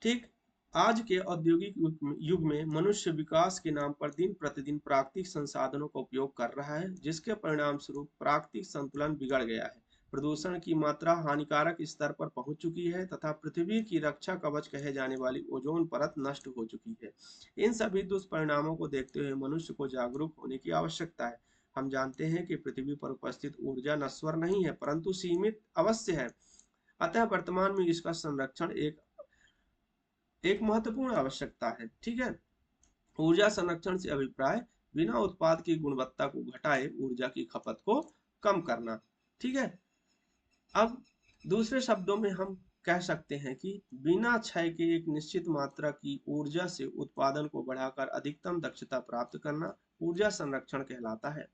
ठीक। आज के औद्योगिक युग में मनुष्य विकास के नाम पर दिन प्रतिदिन प्राकृतिक संसाधनों का उपयोग कर रहा है, जिसके परिणाम स्वरूप प्राकृतिक संतुलन बिगड़ गया है। प्रदूषण की मात्रा हानिकारक स्तर पर पहुंच चुकी है तथा पृथ्वी की रक्षा कवच कहे जाने वाली ओजोन परत नष्ट हो चुकी है। इन सभी दुष्परिणामों को देखते हुए मनुष्य को जागरूक होने की आवश्यकता है। हम जानते हैं कि पृथ्वी पर उपस्थित ऊर्जा नश्वर नहीं है, परंतु सीमित अवश्य है। अतः वर्तमान में इसका संरक्षण एक एक महत्वपूर्ण आवश्यकता है। ठीक है, ऊर्जा संरक्षण से अभिप्राय बिना उत्पाद की गुणवत्ता को घटाए ऊर्जा की खपत को कम करना। ठीक है, अब दूसरे शब्दों में हम कह सकते हैं कि बिना क्षय के एक निश्चित मात्रा की ऊर्जा से उत्पादन को बढ़ाकर अधिकतम दक्षता प्राप्त करना ऊर्जा संरक्षण कहलाता है।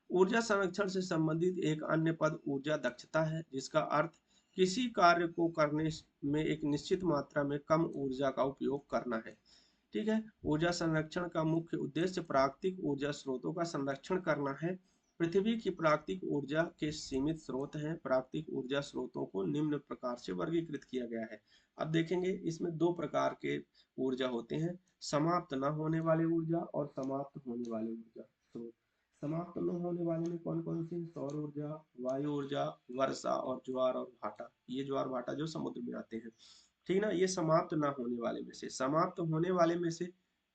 ऊर्जा संरक्षण से संबंधित एक अन्य पद ऊर्जा दक्षता है, जिसका अर्थ किसी कार्य को करने में एक निश्चित मात्रा में कम ऊर्जा का उपयोग करना है। ठीक है, ऊर्जा संरक्षण का मुख्य उद्देश्य प्राकृतिक ऊर्जा स्रोतों का संरक्षण करना है। पृथ्वी की प्राकृतिक ऊर्जा के सीमित स्रोत हैं। प्राकृतिक ऊर्जा स्रोतों को निम्न प्रकार से वर्गीकृत किया गया है। अब देखेंगे इसमें दो प्रकार के ऊर्जा होते हैं, समाप्त न होने वाले ऊर्जा और समाप्त होने वाले ऊर्जा स्रोत। समाप्त न होने वाले में कौन कौन से? सौर ऊर्जा, वायु ऊर्जा, वर्षा और ज्वार और भाटा। ये ज्वार भाटा जो समुद्र में आते हैं। ठीक ना, ये समाप्त ना होने वाले में से। समाप्त होने वाले में से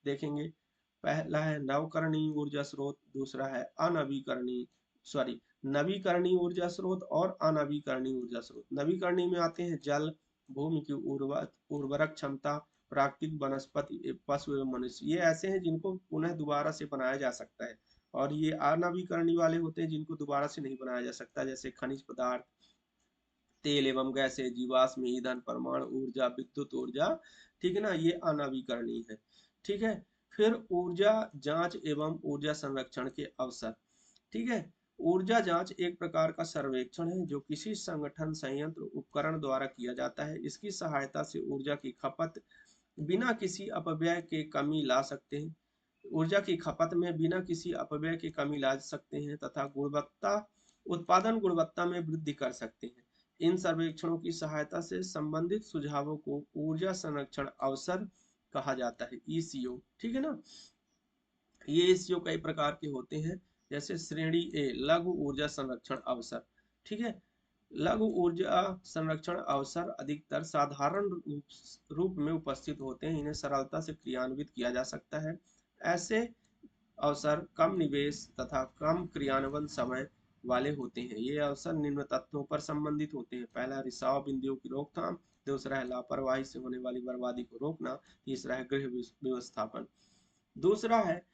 देखेंगे, पहला है नवकरणीय ऊर्जा स्रोत, दूसरा है अनवीकरणीय सॉरी नवीकरणीय ऊर्जा स्रोत और अनवीकरणीय ऊर्जा स्रोत। नवीकरणीय में आते हैं जल, भूमि की उर्वरक क्षमता, प्राकृतिक वनस्पति, पशु एवं मनुष्य। ये ऐसे हैं जिनको पुनः दोबारा से बनाया जा सकता है। और ये अनवीकरणीय वाले होते हैं जिनको दोबारा से नहीं बनाया जा सकता, जैसे खनिज पदार्थ, तेल एवं गैसें, जीवाश्म ईंधन, परमाणु ऊर्जा, विद्युत ऊर्जा। ठीक है ना, ये अनवीकरणीय है। ठीक है, फिर ऊर्जा जांच एवं ऊर्जा संरक्षण के अवसर। ठीक है, ऊर्जा जांच एक प्रकार का सर्वेक्षण है जो किसी संगठन, संयंत्र, उपकरण द्वारा किया जाता है। इसकी सहायता से ऊर्जा की खपत बिना किसी अपव्यय के कमी ला सकते हैं। ऊर्जा की खपत में बिना किसी अपव्यय के कमी ला सकते हैं तथा उत्पादन गुणवत्ता में वृद्धि कर सकते हैं। इन सर्वेक्षणों की सहायता से संबंधित सुझावों को ऊर्जा संरक्षण अवसर कहा जाता है, ईसीओ। ठीक है ना, ये ईसीओ कई प्रकार के होते हैं, जैसे श्रेणी ए लघु ऊर्जा संरक्षण अवसर। ठीक है, लघु ऊर्जा संरक्षण अवसर अधिकतर साधारण रूप में उपस्थित होते हैं। इन्हें सरलता से क्रियान्वित किया जा सकता है। ऐसे अवसर कम निवेश तथा कम क्रियान्वयन समय वाले होते हैं। ये अवसर निम्न तत्वों पर संबंधित होते हैं। पहला, रिसाव बिंदुओं की रोकथाम, दूसरा है लापरवाही से होने वाली बर्बादी को रोकना, तीसरा है गृह व्यवस्थापन। दूसरा है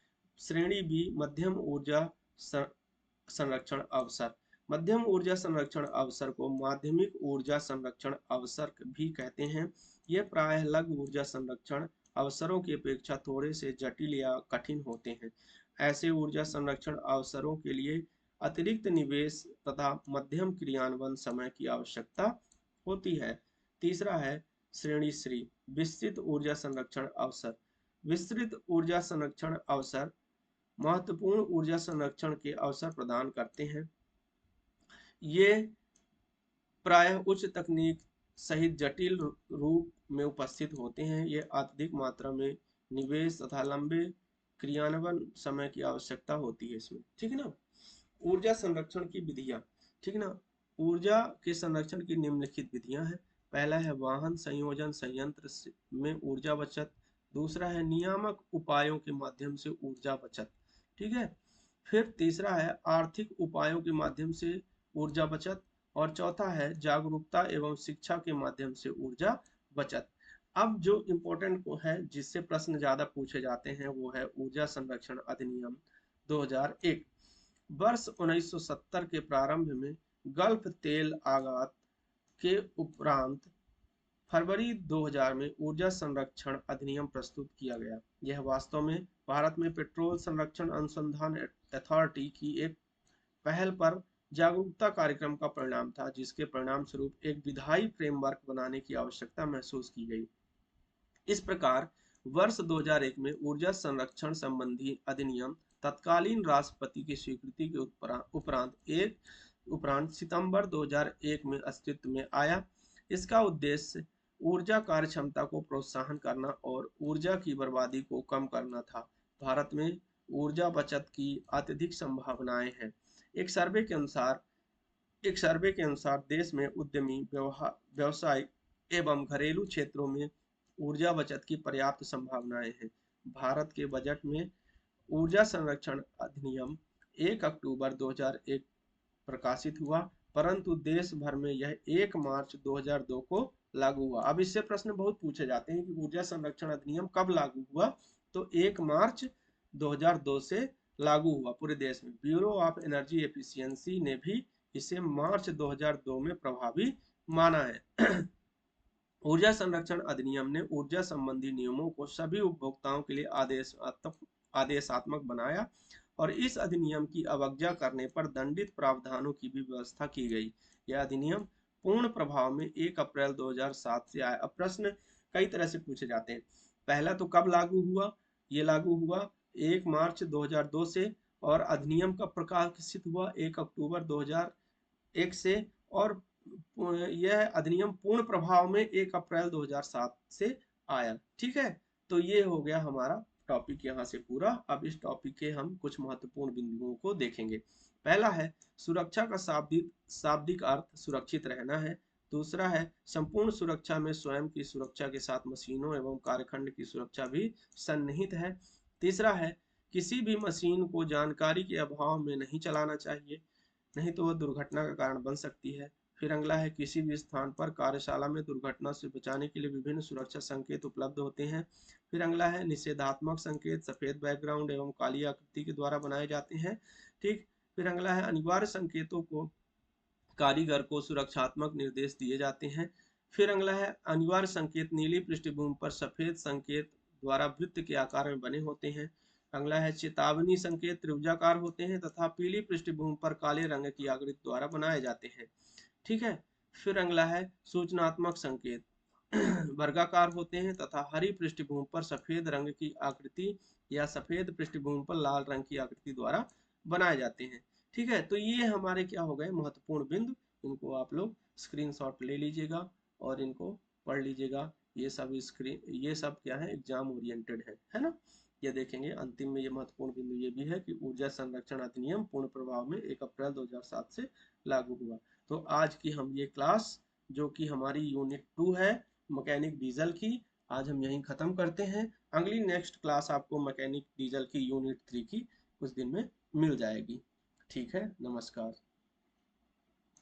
श्रेणी बी मध्यम ऊर्जा संरक्षण अवसर। मध्यम ऊर्जा संरक्षण अवसर को माध्यमिक ऊर्जा संरक्षण अवसर भी कहते हैं। ये प्रायः लघु ऊर्जा संरक्षण अवसरों की अपेक्षा थोड़े से जटिल या कठिन होते हैं। ऐसे ऊर्जा संरक्षण अवसरों के लिए अतिरिक्त निवेश तथा मध्यम क्रियान्वयन समय की आवश्यकता होती है। तीसरा है श्रेणी श्री विस्तृत ऊर्जा संरक्षण अवसर। विस्तृत ऊर्जा संरक्षण अवसर महत्वपूर्ण ऊर्जा संरक्षण के अवसर प्रदान करते हैं। ये प्रायः उच्च तकनीक सहित जटिल रूप में उपस्थित होते हैं। ये अत्यधिक मात्रा में निवेश तथा लंबे क्रियान्वयन समय की आवश्यकता होती है इसमें। ठीक है ना, ऊर्जा संरक्षण की विधियां। ठीक है ना, ऊर्जा के संरक्षण की निम्नलिखित विधियां हैं। पहला है वाहन संयोजन संयंत्र में ऊर्जा बचत, दूसरा है नियामक उपायों के माध्यम से ऊर्जा बचत। ठीक है, फिर तीसरा है आर्थिक उपायों के माध्यम से ऊर्जा बचत, और चौथा है जागरूकता एवं शिक्षा के माध्यम से ऊर्जा बचत। अब जो इम्पोर्टेंट है, जिससे प्रश्न ज्यादा पूछे जाते हैं, वो है ऊर्जा संरक्षण अधिनियम 2001। वर्ष 1970 के प्रारंभ में गल्फ तेल आयात के उपरांत फरवरी 2000 में ऊर्जा संरक्षण अधिनियम प्रस्तुत किया गया। यह वास्तव में भारत में पेट्रोल संरक्षण अनुसंधान अथॉरिटी की एक पहल पर जागरूकता कार्यक्रम का परिणाम था, जिसके परिणाम स्वरूप एक विधायी फ्रेमवर्क बनाने की आवश्यकता महसूस की गई। इस प्रकार वर्ष 2001 में ऊर्जा संरक्षण संबंधी अधिनियम तत्कालीन राष्ट्रपति की स्वीकृति के उपरांत सितंबर 2001 में अस्तित्व में आया। इसका उद्देश्य ऊर्जा कार्यक्षमता को प्रोत्साहन करना और ऊर्जा की बर्बादी को कम करना था। भारत में ऊर्जा बचत की अत्यधिक संभावनाएं हैं। एक सर्वे के अनुसार देश में उद्यमी व्यवसाय एवं घरेलू क्षेत्रों में ऊर्जा बचत की पर्याप्त संभावनाएं हैं। भारत के बजट में ऊर्जा संरक्षण अधिनियम 1 अक्टूबर 2001 प्रकाशित हुआ, परंतु देश भर में यह 1 मार्च 2002 को लागू हुआ। अब इससे प्रश्न बहुत पूछे जाते हैं कि ऊर्जा संरक्षण अधिनियम कब लागू हुआ, तो 1 मार्च 2002 से लागू हुआ पूरे देश में। ब्यूरो ऑफ एनर्जी एफिशिएंसी ने भी इसे मार्च 2002 में प्रभावी माना है। ऊर्जा संरक्षण अधिनियम ने ऊर्जा संबंधी नियमों को सभी उपभोक्ताओं के लिए आदेशात्मक बनाया और इस अधिनियम की अवज्ञा करने पर दंडित प्रावधानों की भी व्यवस्था की गई। यह अधिनियम पूर्ण प्रभाव में 1 अप्रैल 2007 से आया। अब प्रश्न कई तरह से पूछे जाते हैं। पहला तो कब लागू हुआ, ये लागू हुआ 1 मार्च 2002 से, और अधिनियम कब प्रकाशित हुआ 1 अक्टूबर 2001 से, और यह अधिनियम पूर्ण प्रभाव में 1 अप्रैल 2007 से आया। ठीक है, तो ये हो गया हमारा टॉपिक यहाँ से पूरा। अब इस टॉपिक के हम कुछ महत्वपूर्ण बिंदुओं को देखेंगे। पहला है सुरक्षा का शाब्दिक अर्थ सुरक्षित रहना है। दूसरा है संपूर्ण सुरक्षा में स्वयं की सुरक्षा के साथ मशीनों एवं कार्यखंड की सुरक्षा भी सन्निहित है। तीसरा है किसी भी मशीन को जानकारी के अभाव में नहीं चलाना चाहिए, नहीं तो वह दुर्घटना का कारण बन सकती है। फिर अगला है किसी भी स्थान पर कार्यशाला में दुर्घटना से बचाने के लिए विभिन्न सुरक्षा संकेत उपलब्ध होते हैं। फिर अगला है निषेधात्मक संकेत सफेद बैकग्राउंड एवं काली आकृति के द्वारा बनाए जाते हैं। ठीक। फिर अगला है अनिवार्य संकेतों को कारीगर को सुरक्षात्मक निर्देश दिए जाते हैं। फिर अगला है अनिवार्य संकेत नीली पृष्ठभूमि पर सफेद संकेत द्वारा वृत्त के आकार में बने होते हैं। अगला है चेतावनी संकेत त्रिभुजाकार होते हैं तथा पीली पृष्ठभूमि पर काले रंग की आकृति द्वारा बनाए जाते हैं। ठीक है। फिर अगला है सूचनात्मक संकेत वर्गाकार होते हैं तथा हरी पृष्ठभूमि पर सफेद रंग की आकृति या सफेद पृष्ठभूमि पर लाल रंग की आकृति द्वारा बनाए जाते हैं। ठीक है, तो ये हमारे क्या हो गए महत्वपूर्ण बिंदु। इनको आप लोग स्क्रीनशॉट ले लीजिएगा और इनको पढ़ लीजिएगा। ये सब क्या है एग्जाम ओरिएंटेड है ना। ये देखेंगे अंतिम में ये महत्वपूर्ण बिंदु ये भी है कि ऊर्जा संरक्षण अधिनियम पूर्ण प्रभाव में 1 अप्रैल 2007 से लागू हुआ। तो आज की हम ये क्लास जो कि हमारी यूनिट 2 है मैकेनिक डीजल की, आज हम यहीं खत्म करते हैं। अगली नेक्स्ट क्लास आपको मैकेनिक डीजल की यूनिट 3 की कुछ दिन में मिल जाएगी। ठीक है, नमस्कार।